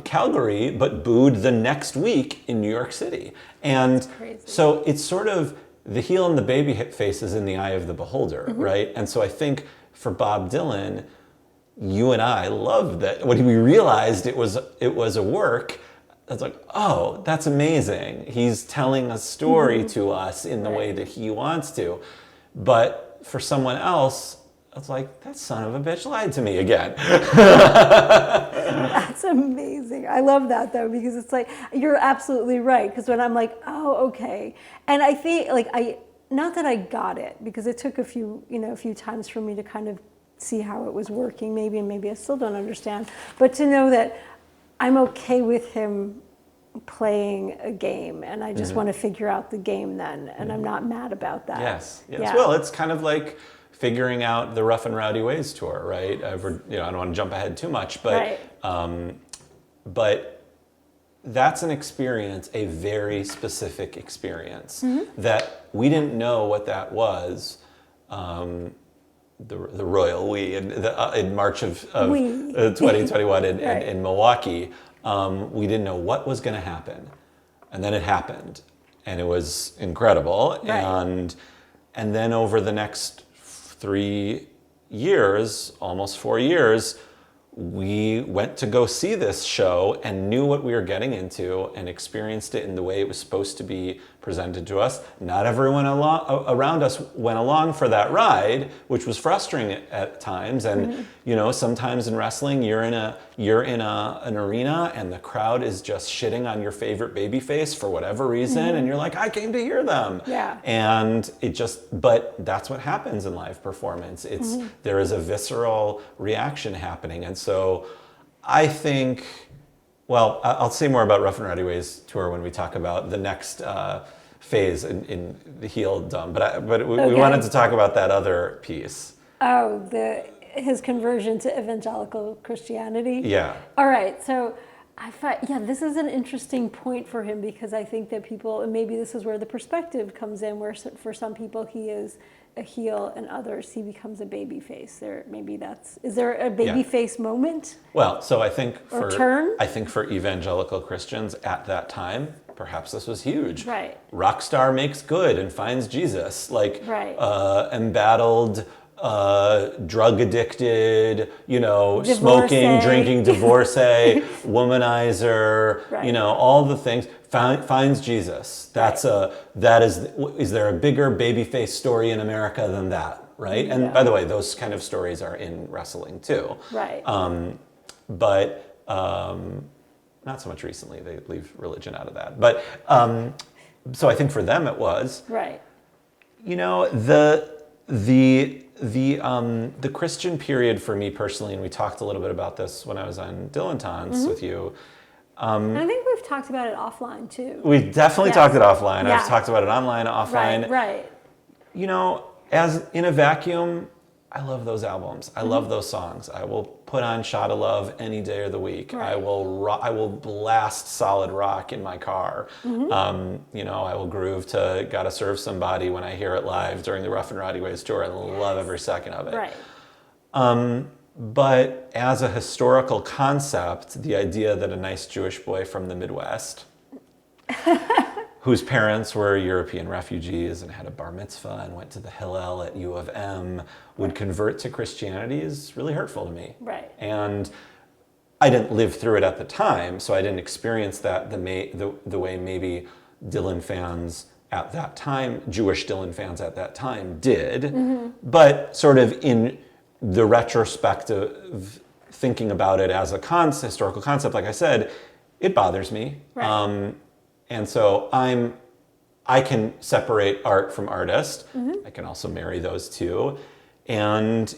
Calgary, but booed the next week in New York City. And so it's sort of, the heel and the baby face is in the eye of the beholder, mm-hmm. right? And so I think for Bob Dylan, you and I loved that. When we realized it was a work, it's like, that's amazing. He's telling a story mm-hmm. to us in the way that he wants to. But for someone else, it's like, that son of a bitch lied to me again. That's amazing. I love that, though, because it's like, you're absolutely right. Because when I'm like, okay. And I think, not that I got it, because it took a few times for me to kind of see how it was working, and maybe I still don't understand. But to know that I'm okay with him playing a game, and I just mm-hmm. want to figure out the game then, and mm-hmm. I'm not mad about that. Yes. Yeah. Well, it's kind of like figuring out the Rough and Rowdy Ways tour, right? I don't want to jump ahead too much, but that's an experience, a very specific experience that we didn't know what that was. The royal we in March of 2021 in Milwaukee, we didn't know what was going to happen, and then it happened, and it was incredible. And then over the next 3 years, almost 4 years, we went to go see this show and knew what we were getting into and experienced it in the way it was supposed to be presented to us. Not everyone around us went along for that ride, which was frustrating at times. And you know, sometimes in wrestling, you're in an arena and the crowd is just shitting on your favorite babyface for whatever reason, and you're like, I came to hear them. And but that's what happens in live performance. There is a visceral reaction happening, and so I think. Well, I'll say more about Rough and Rowdy Ways tour when we talk about the next phase in the heeldom. But we wanted to talk about that other piece. Oh, his conversion to evangelical Christianity? Yeah. All right, so I thought, this is an interesting point for him, because I think that people, and maybe this is where the perspective comes in, where for some people he is a heel and others he becomes a baby face. Is there a baby face moment? Well, so I think for evangelical Christians at that time, perhaps this was huge. Right. Rock star makes good and finds Jesus. Embattled, drug addicted, Divorcee. Smoking, drinking, divorcee, womanizer, all the things. Finds Jesus. Is there a bigger babyface story in America than that, right? And by the way, those kind of stories are in wrestling too. Right. But not so much recently. They leave religion out of that. But so I think for them it was. Right. The Christian period for me personally, and we talked a little bit about this when I was on Dylanologist with you. And I think we've talked about it offline too. We definitely talked it offline. I've talked about it online, offline. Right. As in a vacuum, I love those albums. I love those songs. I will put on Shot of Love any day of the week. Right. I will blast solid rock in my car. I will groove to Gotta Serve Somebody when I hear it live during the Rough and Rowdy Ways tour. I love every second of it. Right. But as a historical concept, the idea that a nice Jewish boy from the Midwest, whose parents were European refugees and had a bar mitzvah and went to the Hillel at U of M, would convert to Christianity is really hurtful to me. Right. And I didn't live through it at the time, so I didn't experience that the way maybe Dylan fans at that time, Jewish Dylan fans at that time did. But sort of in the retrospective, thinking about it as a historical concept, like I said, it bothers me. Right. And so I can separate art from artist. I can also marry those two. And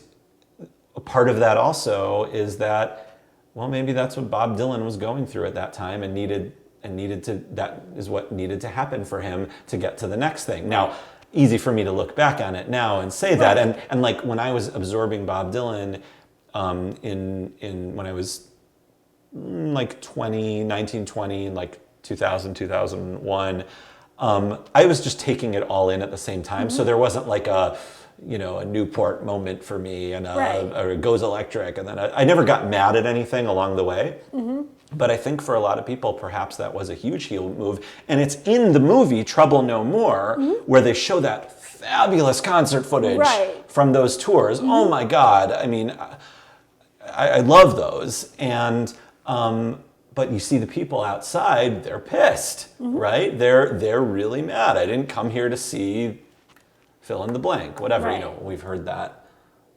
a part of that also is that, well, maybe that's what Bob Dylan was going through at that time and that is what needed to happen for him to get to the next thing. Now, easy for me to look back on it now and say that. And like when I was absorbing Bob Dylan when I was like 19, 20, like 2000, 2001, I was just taking it all in at the same time. So there wasn't like a Newport moment for me and or it goes electric. And then I never got mad at anything along the way. But I think for a lot of people, perhaps that was a huge heel move. And it's in the movie Trouble No More, where they show that fabulous concert footage from those tours. Oh my God. I mean, I love those. And, but you see the people outside, they're pissed, right? They're really mad. I didn't come here to see fill in the blank, whatever, we've heard that.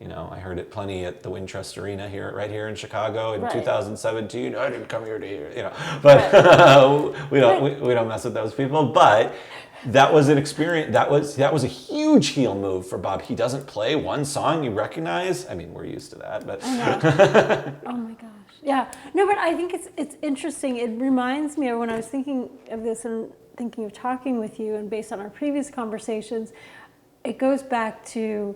I heard it plenty at the Wintrust Arena right here in Chicago in 2017. I didn't come here to hear, but we don't mess with those people. But that was an experience. That was a huge heel move for Bob. He doesn't play one song you recognize. I mean, we're used to that, but oh my gosh, yeah. No, but I think it's interesting. It reminds me of when I was thinking of this and thinking of talking with you, and based on our previous conversations, it goes back to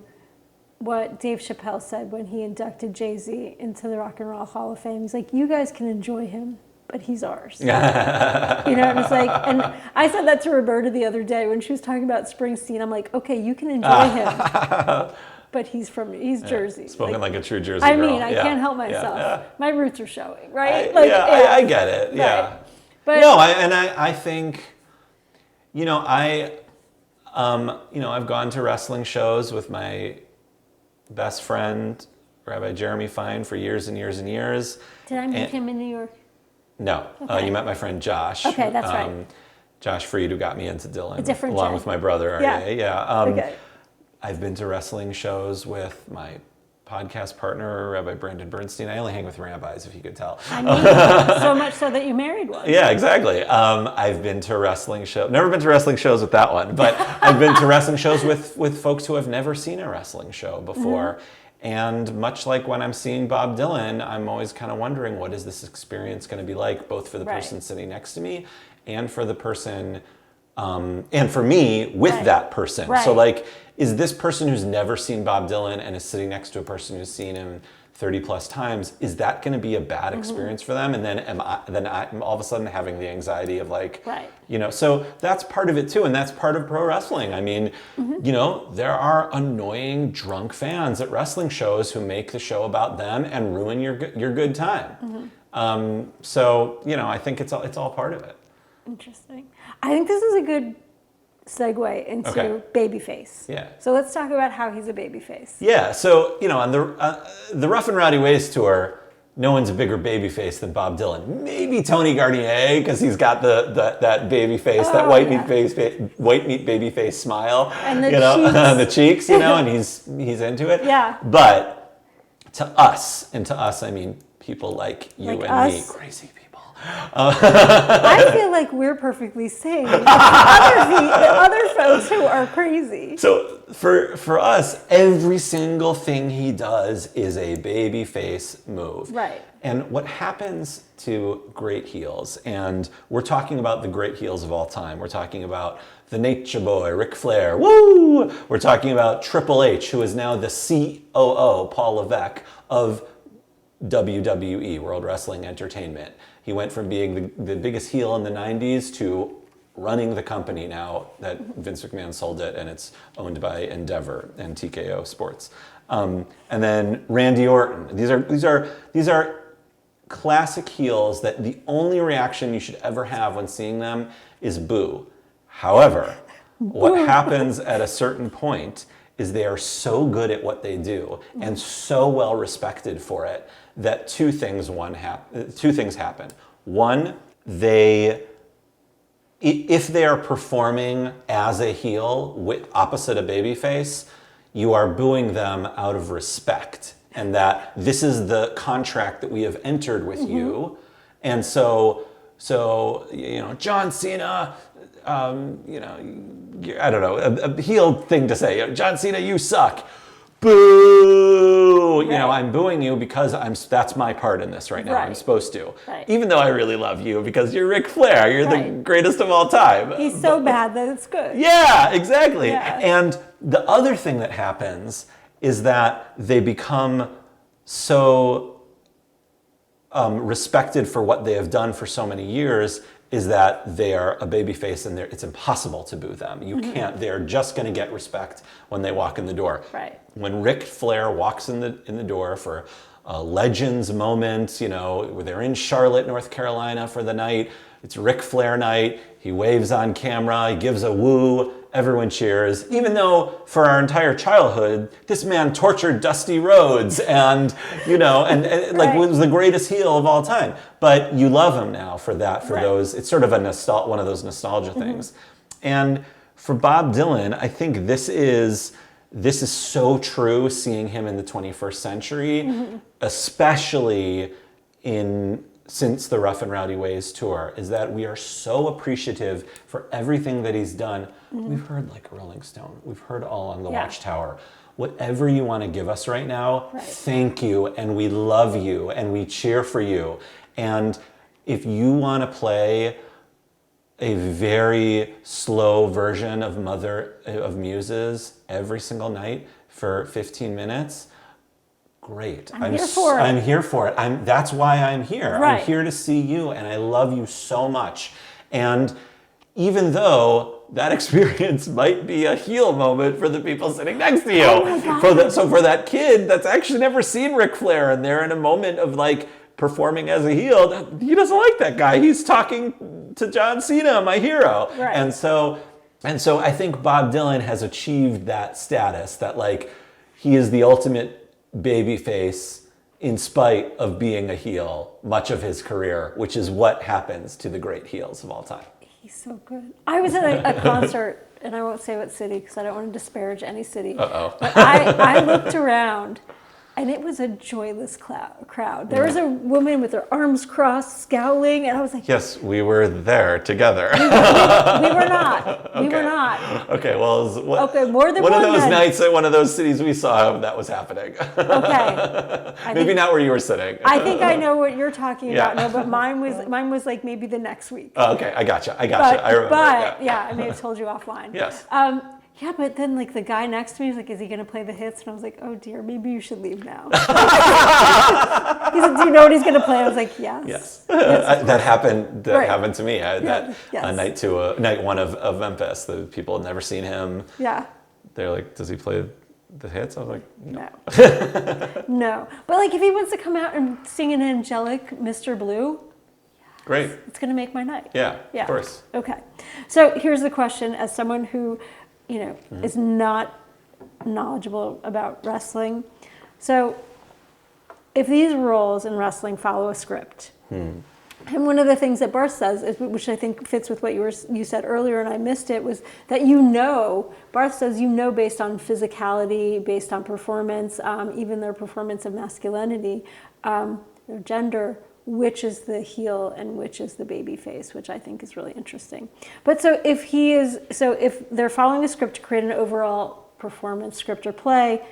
what Dave Chappelle said when he inducted Jay-Z into the Rock and Roll Hall of Fame. He's like, you guys can enjoy him, but he's ours. And it's like, and I said that to Roberta the other day when she was talking about Springsteen. I'm like, okay, you can enjoy him, but he's Jersey. Spoken like a true Jersey girl. I mean, I can't help myself. My roots are showing, right? I get it. Yeah. Right. But no, I think, I've gone to wrestling shows with my best friend, Rabbi Jeremy Fine, for years and years and years. Did I meet him in New York? No, Okay. You met my friend Josh. Okay, that's right. Josh Freed, who got me into Dylan, A different along Jen. with my brother. Yeah. Okay. I've been to wrestling shows with my podcast partner, Rabbi Bernstein. I only hang with rabbis, if you could tell. I mean, so much so that you married one. Yeah, exactly. I've been to wrestling shows. Never been to wrestling shows with that one, but I've been to wrestling shows with folks who have never seen a wrestling show before. Mm-hmm. And much like when I'm seeing Bob Dylan, I'm always kind of wondering, what is this experience going to be like, both for the person sitting next to me and for the person, and for me with that person. Right. So like, is this person who's never seen Bob Dylan and is sitting next to a person who's seen him 30 plus times, is that going to be a bad experience for them? And then I'm all of a sudden having the anxiety of like, so that's part of it too. And that's part of pro wrestling. I mean, there are annoying drunk fans at wrestling shows who make the show about them and ruin your good time. So, I think it's all part of it. Interesting. I think this is a good segue into babyface. Yeah. So let's talk about how he's a babyface. Yeah. So on the Rough and Rowdy Ways tour, no one's a bigger babyface than Bob Dylan. Maybe Tony Garnier, because he's got that baby face, that white meat baby face smile, and the cheeks. The cheeks, and he's into it. Yeah. But to us I mean people like you like and us? me, crazy people. I feel like we're perfectly sane. The other folks who are crazy. So for us, every single thing he does is a baby face move. Right. And what happens to great heels, and we're talking about the great heels of all time. We're talking about the Nature Boy, Ric Flair, woo! We're talking about Triple H, who is now the COO, Paul Levesque, of WWE, World Wrestling Entertainment. He went from being the biggest heel in the 90s to running the company now that Vince McMahon sold it, and it's owned by Endeavor and TKO Sports. And then Randy Orton. These are classic heels that the only reaction you should ever have when seeing them is boo. However, what happens at a certain point is they are so good at what they do and so well respected for it that two things happen. One, if they are performing as a heel opposite a babyface, you are booing them out of respect, and that this is the contract that we have entered with you. And so John Cena, I don't know, a heel thing to say. John Cena, you suck. Boo! I'm booing you because that's my part in this right now. I'm supposed to. Right. Even though I really love you because you're Ric Flair. You're the greatest of all time. He's so bad that it's good. Yeah, exactly. Yeah. And the other thing that happens is that they become so respected for what they have done for so many years, is that they are a babyface and it's impossible to boo them. You can't. They're just going to get respect when they walk in the door. Right. When Ric Flair walks in the door for a Legends moment, where they're in Charlotte, North Carolina for the night, it's Ric Flair night. He waves on camera. He gives a woo. Everyone cheers, even though for our entire childhood, this man tortured Dusty Rhodes and was the greatest heel of all time. But you love him now for that, those, it's sort of one of those nostalgia things. And for Bob Dylan, I think this is so true, seeing him in the 21st century, especially since the Rough and Rowdy Ways tour, is that we are so appreciative for everything that he's done. We've heard like Rolling Stone. We've heard All on the Watchtower. Whatever you want to give us right now, thank you, and we love you, and we cheer for you. And if you want to play a very slow version of Mother of Muses every single night for 15 minutes, great. I'm here for it. I'm here for it. That's why I'm here. Right. I'm here to see you, and I love you so much. And even though that experience might be a heel moment for the people sitting next to you, for that kid that's actually never seen Ric Flair, and they're in a moment of like performing as a heel, he doesn't like that guy. He's talking to John Cena, my hero. Right. And so I think Bob Dylan has achieved that status, that like he is the ultimate babyface in spite of being a heel much of his career, which is what happens to the great heels of all time. He's so good. I was at a concert, and I won't say what city because I don't want to disparage any city. But I looked around, and it was a joyless crowd. There was a woman with her arms crossed, scowling, and I was like, yes, we were there together. we were not. We were not. Okay, well, more than one of those then. nights at one of those cities we saw, that was happening. Okay. Maybe not where you were sitting. I think I know what you're talking about. No, but mine was like maybe the next week. Oh, okay, I gotcha. I remember. But I may have told you offline. Yes. Yeah, but then like the guy next to me was like, "Is he going to play the hits?" And I was like, "Oh dear, maybe you should leave now." He said, "Do you know what he's going to play?" I was like, "Yes." Yes. That happened. That Right. happened to me. I had Yes. night one of Memphis. The people had never seen him. Yeah. They're like, "Does he play the hits?" I was like, No. No. But like if he wants to come out and sing an angelic Mr. Blue, "Great, it's going to make my night. yeah, of course." Okay. So here's the question: as someone who, is not knowledgeable about wrestling, so if these roles in wrestling follow a script, and one of the things that Barth says, which I think fits with what you said earlier, and I missed it, was that Barth says based on physicality, based on performance, even their performance of masculinity, their gender, which is the heel and which is the baby face, which I think is really interesting. But if they're following a script to create an overall performance, script or play,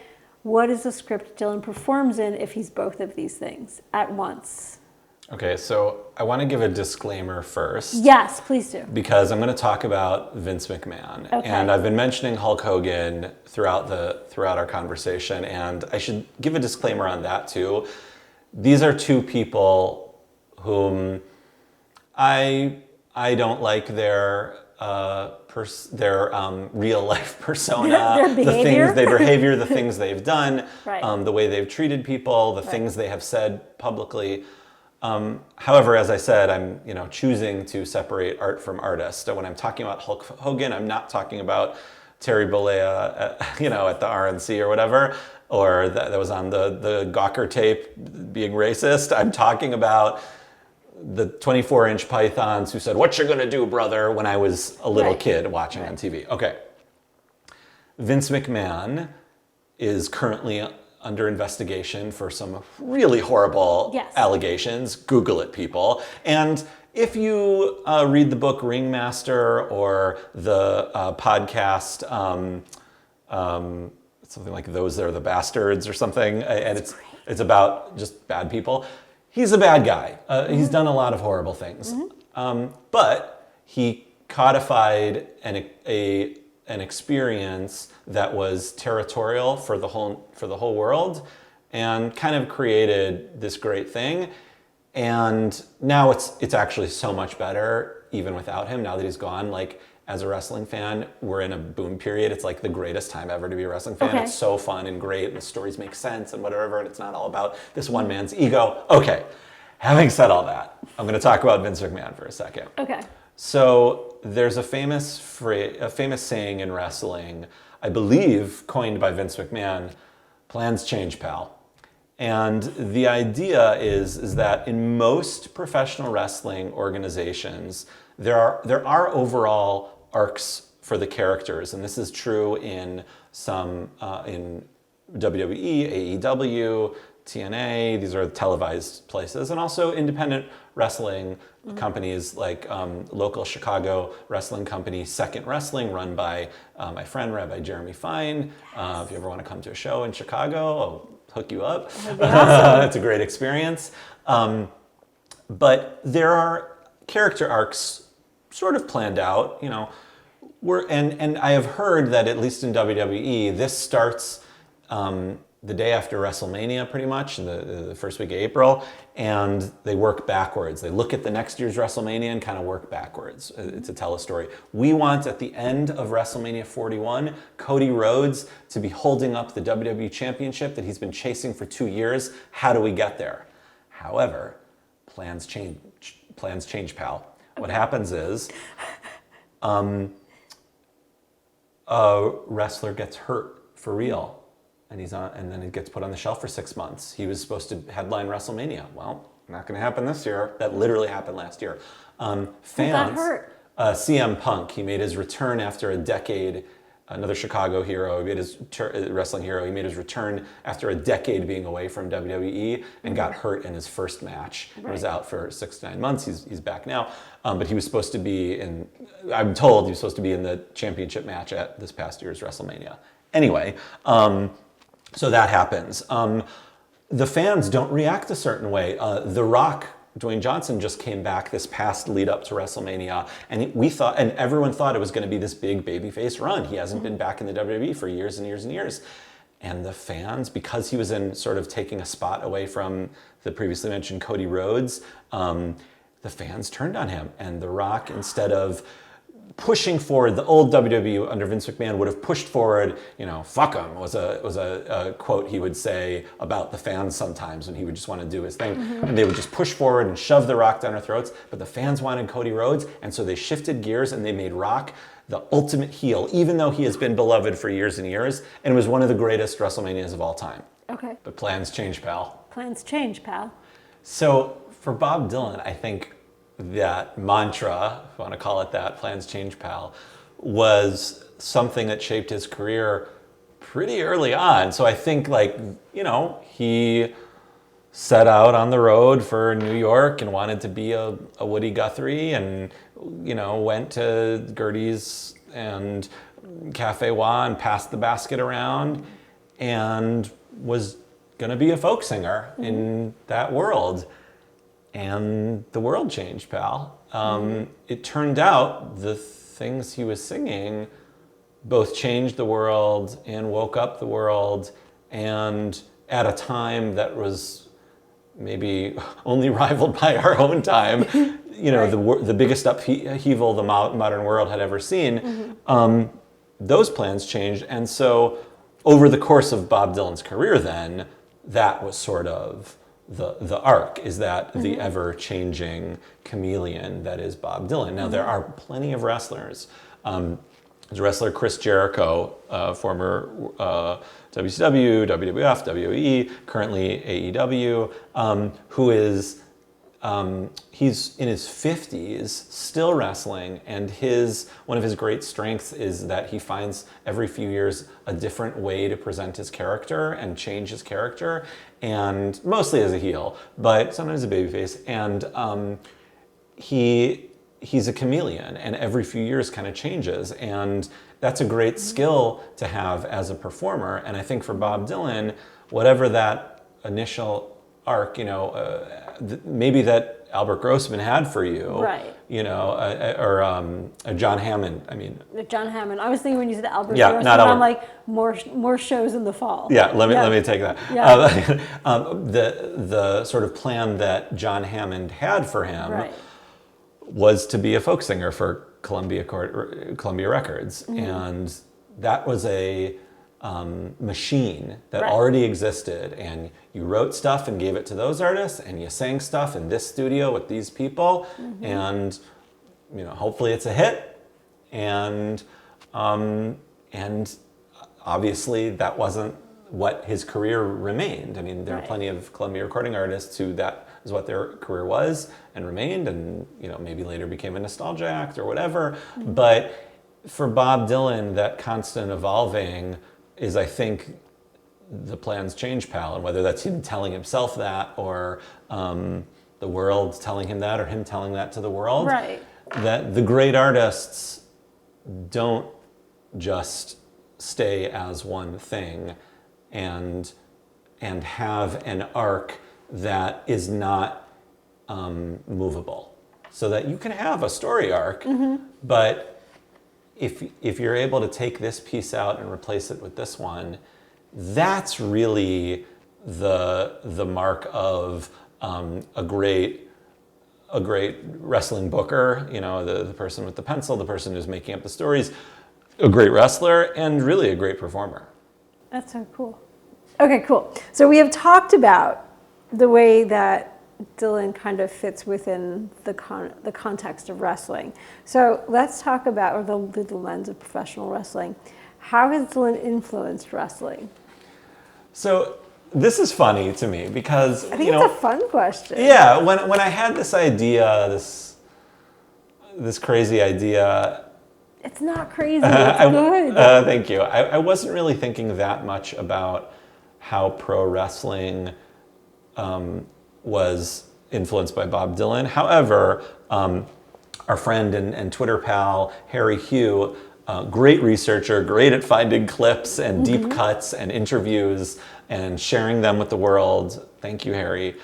what is the script Dylan performs in if he's both of these things at once? Okay, so I want to give a disclaimer first. Yes, please do. Because I'm going to talk about Vince McMahon. Okay. And I've been mentioning Hulk Hogan throughout our conversation, and I should give a disclaimer on that too. These are two people whom I don't like their real life persona, Their behavior? the things they've done, Right. the way they've treated people, the things they have said publicly. However, as I said, I'm choosing to separate art from artist. When I'm talking about Hulk Hogan, I'm not talking about Terry Bollea, at the RNC or whatever, or that was on the Gawker tape being racist. I'm talking about the 24-inch pythons who said, "What you gonna do, brother?" when I was a little kid watching on TV. Okay. Vince McMahon is currently under investigation for some really horrible allegations. Google it, people. And if you read the book Ringmaster or the podcast, something like Those Are the Bastards or something, and it's about just bad people. He's a bad guy. He's done a lot of horrible things. But he codified an experience that was territorial for the whole world, and kind of created this great thing. And now it's actually so much better even without him. Now that he's gone, like as a wrestling fan, we're in a boom period. It's like the greatest time ever to be a wrestling fan. Okay. It's so fun and great, and the stories make sense and whatever, and it's not all about this one man's ego. Okay, having said all that, I'm going to talk about Vince McMahon for a second. Okay. So there's a famous saying in wrestling, I believe coined by Vince McMahon, "Plans change, pal." And the idea is that in most professional wrestling organizations, there are overall arcs for the characters, and this is true in some in WWE, AEW, TNA. These are televised places, and also independent wrestling companies like local Chicago wrestling company Second Wrestling, run by my friend Rabbi Jeremy Fine. If you ever want to come to a show in Chicago, I'll hook you up. Awesome. It's a great experience. But there are character arcs sort of planned out, and I have heard that at least in WWE, this starts the day after WrestleMania, pretty much, in the first week of April, and they work backwards. They look at the next year's WrestleMania and kind of work backwards to tell a story. We want, at the end of WrestleMania 41, Cody Rhodes to be holding up the WWE Championship that he's been chasing for 2 years. How do we get there? However, plans change, pal. What happens is, a wrestler gets hurt for real, and then he gets put on the shelf for 6 months. He was supposed to headline WrestleMania. Well, not going to happen this year. That literally happened last year. Who got hurt? CM Punk. He made his return after a decade. Another Chicago hero. He made his wrestling hero. He made his return after a decade being away from WWE and got hurt in his first match. Right. He was out for 6 to 9 months. He's back now. But he was supposed to be I'm told he was supposed to be in the championship match at this past year's WrestleMania. Anyway, so that happens. The fans don't react a certain way. The Rock, Dwayne Johnson, just came back this past lead up to WrestleMania, and everyone thought it was going to be this big babyface run. He hasn't been back in the WWE for years and years and years. And the fans, because he was in sort of taking a spot away from the previously mentioned Cody Rhodes, the fans turned on him. And The Rock, instead of pushing forward, the old WWE under Vince McMahon would have pushed forward, fuck him, was a quote he would say about the fans sometimes when he would just want to do his thing. And they would just push forward and shove The Rock down our throats. But the fans wanted Cody Rhodes, and so they shifted gears and they made Rock the ultimate heel, even though he has been beloved for years and years, and it was one of the greatest WrestleManias of all time. Okay. But plans change, pal. Plans change, pal. So for Bob Dylan, I think that mantra, if you want to call it that, plans change, pal, was something that shaped his career pretty early on. So I think he set out on the road for New York and wanted to be a Woody Guthrie, and went to Gertie's and Cafe Wa and passed the basket around and was going to be a folk singer in that world. And the world changed, pal. It turned out the things he was singing both changed the world and woke up the world, and at a time that was maybe only rivaled by our own time, right. the biggest upheaval the modern world had ever seen. Those plans changed, and so over the course of Bob Dylan's career then, that was sort of the arc, is that the ever-changing chameleon that is Bob Dylan. Now, there are plenty of wrestlers. There's wrestler Chris Jericho, former WCW, WWF, WWE, currently AEW, who is, he's in his 50s, still wrestling, and one of his great strengths is that he finds every few years a different way to present his character and change his character, and mostly as a heel, but sometimes a babyface. And he's a chameleon, and every few years kind of changes, and that's a great skill to have as a performer. And I think for Bob Dylan, whatever that initial arc, maybe that Albert Grossman had for you, right? Or John Hammond. John Hammond. I was thinking when you said Albert Grossman, not Albert. I'm like more shows in the fall. Yeah, let me take that. Yeah. The sort of plan that John Hammond had for him, right, was to be a folk singer for Columbia Records, and that was a machine that right. already existed, and you wrote stuff and gave it to those artists, and you sang stuff in this studio with these people, and hopefully it's a hit, and obviously that wasn't what his career remained. There are plenty of Columbia recording artists who that is what their career was and remained, and maybe later became a nostalgia act or whatever. But for Bob Dylan, that constant evolving is, I think, the plans change, pal. And whether that's him telling himself that, or the world telling him that, or him telling that to the world, right, that the great artists don't just stay as one thing and have an arc that is not movable, so that you can have a story arc, but if you're able to take this piece out and replace it with this one, that's really the mark of a great wrestling booker, the person with the pencil, the person who's making up the stories, a great wrestler, and really a great performer. That's so cool. Okay, cool. So we have talked about the way that Dylan kind of fits within the context of wrestling. So let's talk about, or the lens of professional wrestling. How has Dylan influenced wrestling? So this is funny to me because I think it's a fun question. Yeah, when I had this idea, this crazy idea. It's not crazy. It's good. Thank you. I wasn't really thinking that much about how pro wrestling was influenced by Bob Dylan. However, our friend and Twitter pal, Harry Hugh, great researcher, great at finding clips and deep cuts and interviews and sharing them with the world. Thank you, Harry.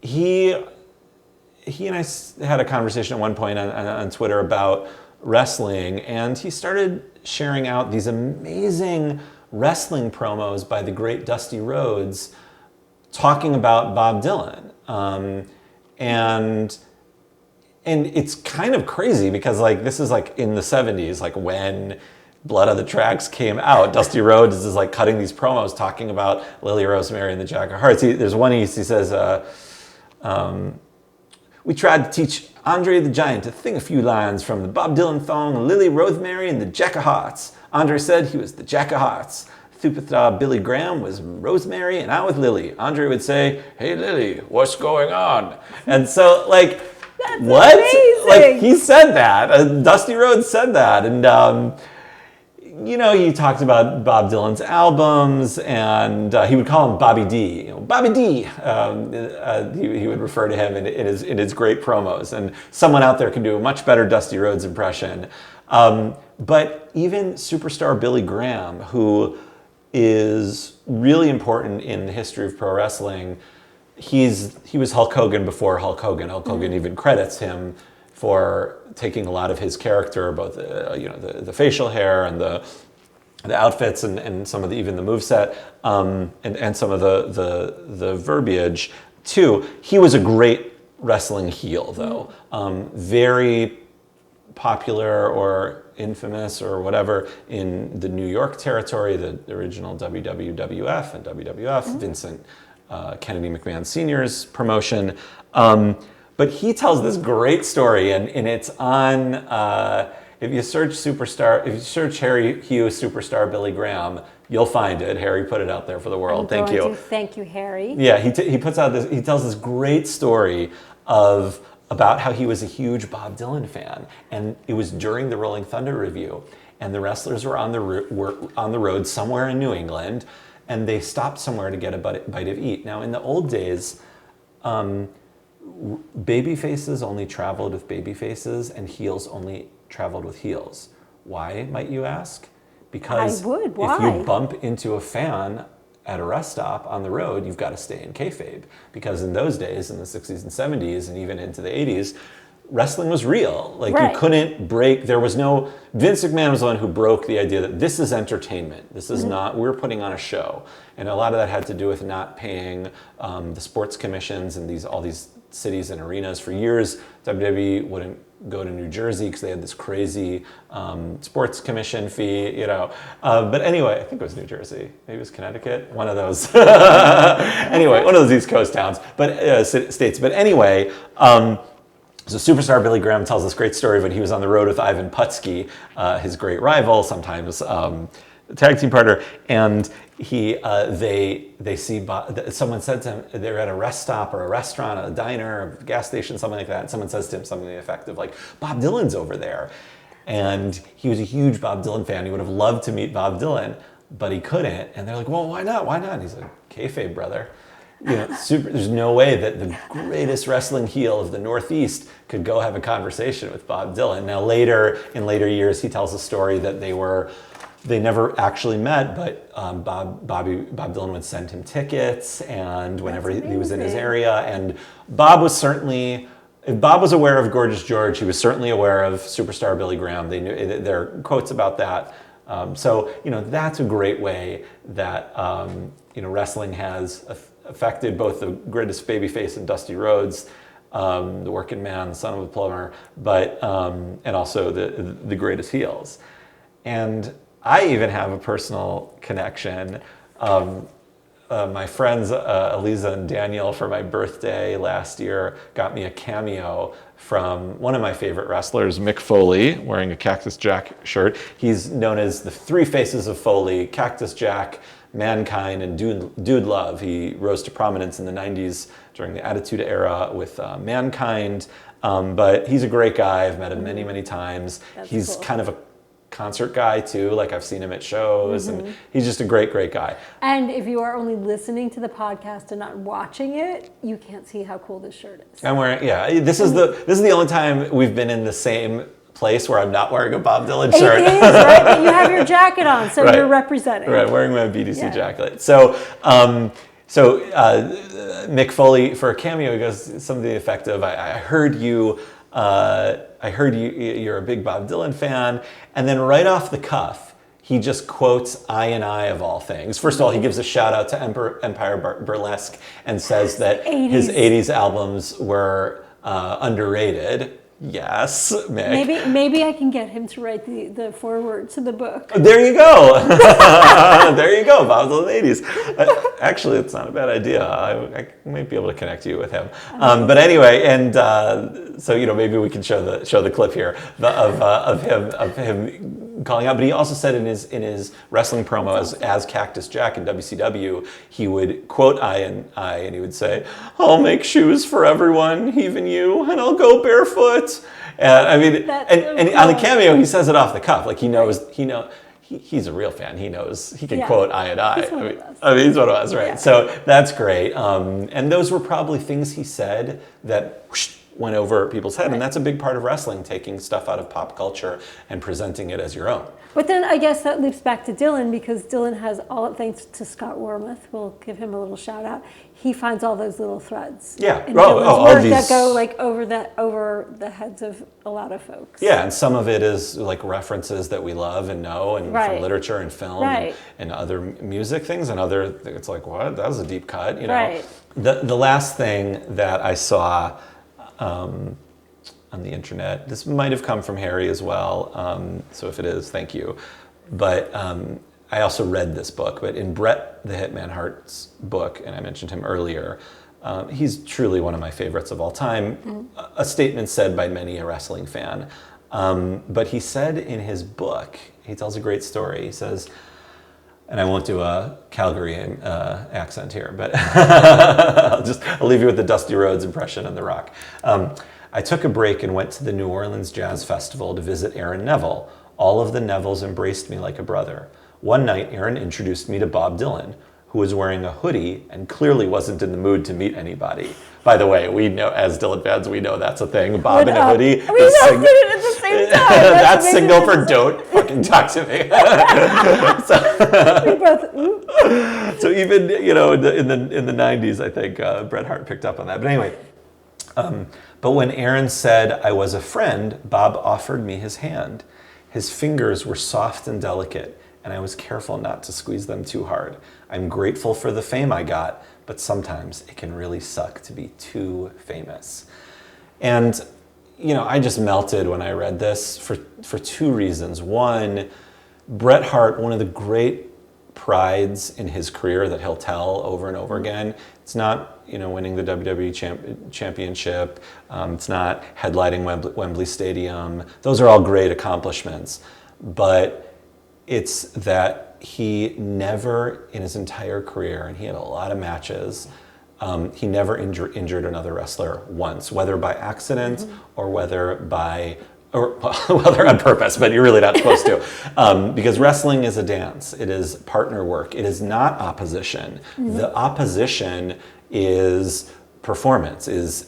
He and I had a conversation at one point on Twitter about wrestling, and he started sharing out these amazing wrestling promos by the great Dusty Rhodes talking about Bob Dylan. And it's kind of crazy because this is in the 70s, when Blood on the Tracks came out. Dusty Rhodes is cutting these promos talking about Lily Rosemary and the Jack of Hearts. There's one he says, we tried to teach Andre the Giant to sing a few lines from the Bob Dylan song Lily Rosemary and the Jack of Hearts. Andre said he was the Jack of Hearts. Superstar Billy Graham was Rosemary and I was Lily. Andre would say, hey Lily, what's going on? And so That's what? Amazing. He said that. Dusty Rhodes said that. And he talked about Bob Dylan's albums, and he would call him Bobby D. Bobby D. He would refer to him in his great promos. And someone out there can do a much better Dusty Rhodes impression. But even superstar Billy Graham, who is really important in the history of pro wrestling, he was Hulk Hogan before Hulk Hogan. Hulk Hogan even credits him for taking a lot of his character, both the facial hair and the outfits and some of even the moveset, and some of the verbiage too. He was a great wrestling heel, though. Very popular or infamous or whatever in the New York territory, the original WWF and WWF, Vincent Kennedy McMahon Sr.'s promotion. But he tells this great story, and it's on, if you search Harry Hugh superstar Billy Graham, you'll find it. Harry put it out there for the world. Thank you. Thank you, Harry. Yeah, he tells this great story about how he was a huge Bob Dylan fan, and it was during the Rolling Thunder review, and the wrestlers were on the road somewhere in New England, and they stopped somewhere to get a bite of eat. Now, in the old days, babyfaces only traveled with babyfaces and heels only traveled with heels. Why, might you ask? Because Why? If you bump into a fan at a rest stop on the road, you've got to stay in kayfabe. Because in those days, in the 60s and 70s, and even into the 80s, wrestling was real. You couldn't break, Vince McMahon was the one who broke the idea that this is entertainment. This is not, we're putting on a show. And a lot of that had to do with not paying the sports commissions and all these cities and arenas. For years, WWE wouldn't go to New Jersey because they had this crazy sports commission fee, But anyway, I think it was New Jersey. Maybe it was Connecticut. One of those. Anyway, one of those East Coast towns, but states. But anyway, so superstar Billy Graham tells this great story when he was on the road with Ivan Putski, his great rival, sometimes tag team partner, and they see someone said to him, they're at a rest stop or a restaurant, a diner, a gas station, something like that, and someone says to him something to the effect of Bob Dylan's over there. And he was a huge Bob Dylan fan. He would have loved to meet Bob Dylan, but he couldn't. And they're like, well, why not? And he's like, kayfabe, brother. There's no way that the greatest wrestling heel of the Northeast could go have a conversation with Bob Dylan. Now in later years, he tells a story that they never actually met, but Bob Dylan would send him tickets, and whenever he was in his area, and Bob was certainly, if Bob was aware of Gorgeous George, he was certainly aware of superstar Billy Graham. They knew, there are quotes about that So that's a great way that wrestling has affected both the greatest babyface and Dusty Rhodes, the working man, the son of a plumber, but and also the greatest heels. And I even have a personal connection. My friends Eliza and Daniel, for my birthday last year, got me a cameo from one of my favorite wrestlers, Mick Foley, wearing a Cactus Jack shirt. He's known as the three faces of Foley: Cactus Jack, Mankind, and Dude Love. He rose to prominence in the 90s during the Attitude Era with Mankind, but he's a great guy. I've met him many, many times. He's cool. Kind of a concert guy too, like I've seen him at shows, and he's just a great guy. And if you are only listening to the podcast and not watching it, you can't see how cool this shirt is. I'm wearing, this is the only time we've been in the same place where I'm not wearing a Bob Dylan shirt. It is, right? But you have your jacket on, so right. You're representing. Right, wearing my BDC jacket. So Mick Foley, for a cameo, he goes something to the effect of, I heard you're a big Bob Dylan fan, and then right off the cuff, he just quotes I of all things. First of all, he gives a shout out to Empire Burlesque and says that his 80s albums were underrated. Yes, Mick. Maybe I can get him to write the foreword to the book. There you go. There you go, Bob Dylan 80s. Actually, it's not a bad idea. I might be able to connect you with him. But anyway, and so maybe we can show the clip here of him calling out. But he also said in his wrestling promo as Cactus Jack in WCW, he would quote I, and he would say, "I'll make shoes for everyone, even you, and I'll go barefoot." And I mean, and on the cameo, he says it off the cuff, like he knows. He's a real fan. He knows he can quote I. He's one of us, right? Yeah. So that's great. And those were probably things he said that went over people's head, and that's a big part of wrestling, taking stuff out of pop culture and presenting it as your own. But then I guess that loops back to Dylan, because Dylan has thanks to Scott Wormuth, we'll give him a little shout out. He finds all those little threads. Yeah. In work that go like over the heads of a lot of folks. Yeah, and some of it is like references that we love and know, and from literature and film and other music things, and it's like, what? That was a deep cut, Right. The last thing that I saw on the internet, this might have come from Harry as well, so if it is, thank you. But I also read this book, but in Bret the Hitman Hart's book, and I mentioned him earlier, he's truly one of my favorites of all time, a statement said by many a wrestling fan. But he said in his book, he tells a great story. He says, and I won't do a Calgary accent here, but I'll leave you with the Dusty Rhodes impression on The Rock. I took a break and went to the New Orleans Jazz Festival to visit Aaron Neville. All of the Nevilles embraced me like a brother. One night, Aaron introduced me to Bob Dylan, who was wearing a hoodie and clearly wasn't in the mood to meet anybody. By the way, we know, as Dylan fans, we know that's a thing. Bob in a hoodie. We both did it at the same time. That's signal for don't fucking talk to me. So even in the 90s, I think Bret Hart picked up on that. But anyway, but when Aaron said I was a friend, Bob offered me his hand. His fingers were soft and delicate, and I was careful not to squeeze them too hard. I'm grateful for the fame I got, but sometimes it can really suck to be too famous. And, I just melted when I read this for two reasons. One, Bret Hart, one of the great prides in his career that he'll tell over and over again, it's not, winning the WWE championship. It's not headlining Wembley Stadium. Those are all great accomplishments. But it's that he never, in his entire career, and he had a lot of matches, he never injured another wrestler once, whether by accident or whether on purpose, but you're really not supposed to. Because wrestling is a dance. It is partner work. It is not opposition. The opposition is performance, is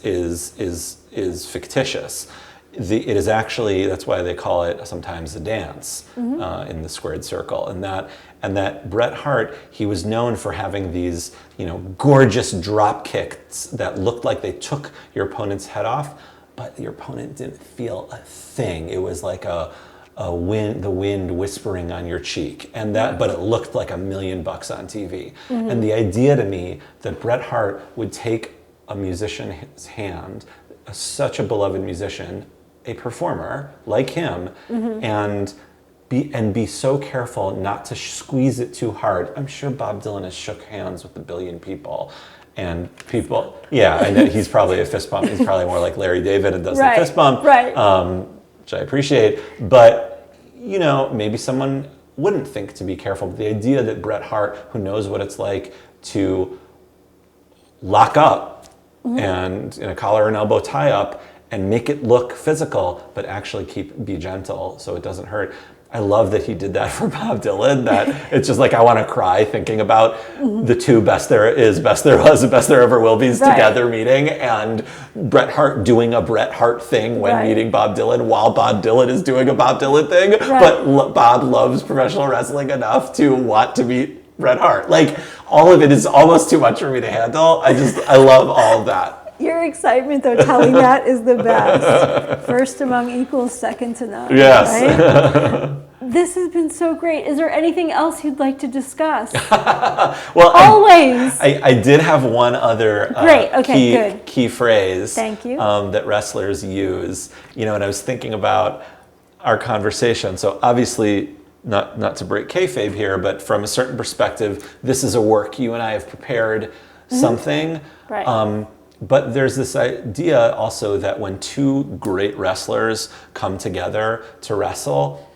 fictitious. It is actually, that's why they call it sometimes a dance in the squared circle. And that Bret Hart, he was known for having these, gorgeous drop kicks that looked like they took your opponent's head off, but your opponent didn't feel a thing. It was like a the wind whispering on your cheek, but it looked like $1 million on TV. And the idea to me that Bret Hart would take a musician's hand, such a beloved musician, a performer like him, and be so careful not to squeeze it too hard. I'm sure Bob Dylan has shook hands with 1 billion people. And people, and he's probably a fist bump. He's probably more like Larry David and does the fist bump, which I appreciate. But, maybe someone wouldn't think to be careful. But the idea that Bret Hart, who knows what it's like to lock up and in a collar and elbow tie up and make it look physical, but actually be gentle so it doesn't hurt. I love that he did that for Bob Dylan, that it's just like I want to cry thinking about the two best there is, best there was, and best there ever will be's together meeting, and Bret Hart doing a Bret Hart thing when meeting Bob Dylan while Bob Dylan is doing a Bob Dylan thing. But Bob loves professional wrestling enough to want to meet Bret Hart. Like, all of it is almost too much for me to handle. I love all of that. Your excitement, though, telling that is the best. First among equals, second to none. Yes. Right? This has been so great. Is there anything else you'd like to discuss? Well, always. I did have one other key phrase. Thank you. That wrestlers use. And I was thinking about our conversation. So obviously, not to break kayfabe here, but from a certain perspective, this is a work. You and I have prepared something. Right. But there's this idea also that when two great wrestlers come together to wrestle,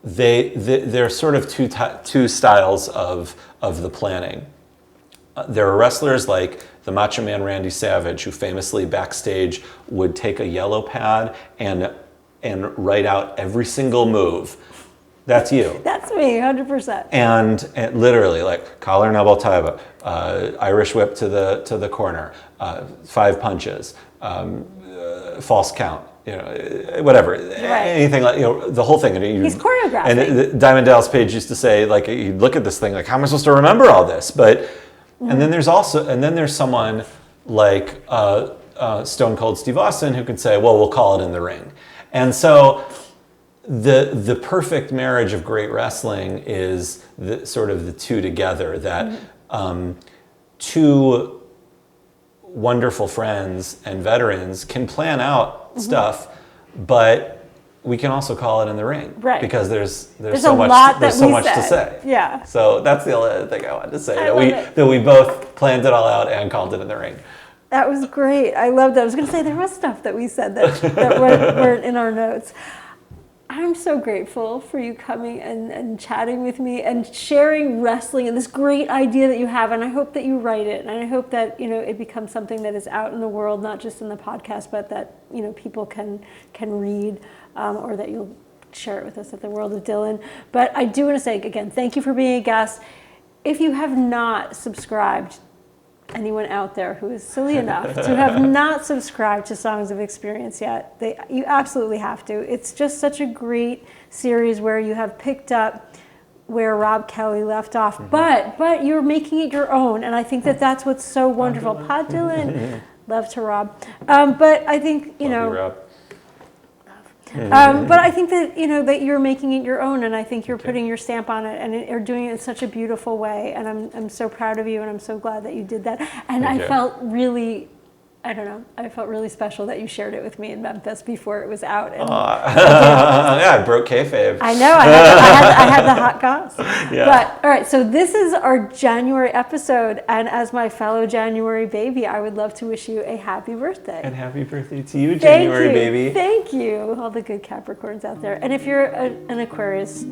they're sort of two styles of the planning. There are wrestlers like the Macho Man Randy Savage, who famously backstage would take a yellow pad and write out every single move. That's you. That's me, 100%. And literally, like collar and elbow tie up, Irish whip to the corner, 5 punches, false count, whatever, anything like the whole thing. He's choreographing. And Diamond Dallas Page used to say, like, you look at this thing, like, how am I supposed to remember all this? But and then there's someone like Stone Cold Steve Austin who could say, well, we'll call it in the ring, and so. The perfect marriage of great wrestling is sort of the two together, that two wonderful friends and veterans can plan out stuff, but we can also call it in the ring, because there's so much to say. Yeah. So that's the only thing I wanted to say, that we both planned it all out and called it in the ring. That was great. I loved that. I was going to say there was stuff that we said that weren't in our notes. I'm so grateful for you coming and chatting with me and sharing wrestling and this great idea that you have. And I hope that you write it. And I hope that, it becomes something that is out in the world, not just in the podcast, but that, people can read, or that you'll share it with us at the World of Dylan. But I do want to say, again, thank you for being a guest. If you have not subscribed, anyone out there who is silly enough to have not subscribed to Songs of Experience yet, you absolutely have to. It's just such a great series where you have picked up where Rob Kelly left off, but you're making it your own, and I think that's what's so wonderful. Pod Dylan, love to Rob, but I think Love you, Rob. But I think that that you're making it your own, and I think you're putting your stamp on it, and you're doing it in such a beautiful way. And I'm so proud of you, and I'm so glad that you did that. And I felt really, I felt really special that you shared it with me in Memphis before it was out. And I broke kayfabe. I know. I had the hot goss. Yeah. But all right, so this is our January episode, and as my fellow January baby, I would love to wish you a happy birthday. And happy birthday to you, January baby. Thank you, all the good Capricorns out there. And if you're an Aquarius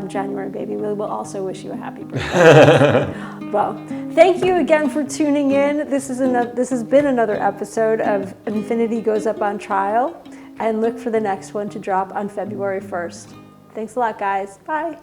January baby, we will also wish you a happy birthday. Well, thank you again for tuning in. This has been another episode of Infinity Goes Up on Trial, and look for the next one to drop on February 1st. Thanks a lot, guys. Bye.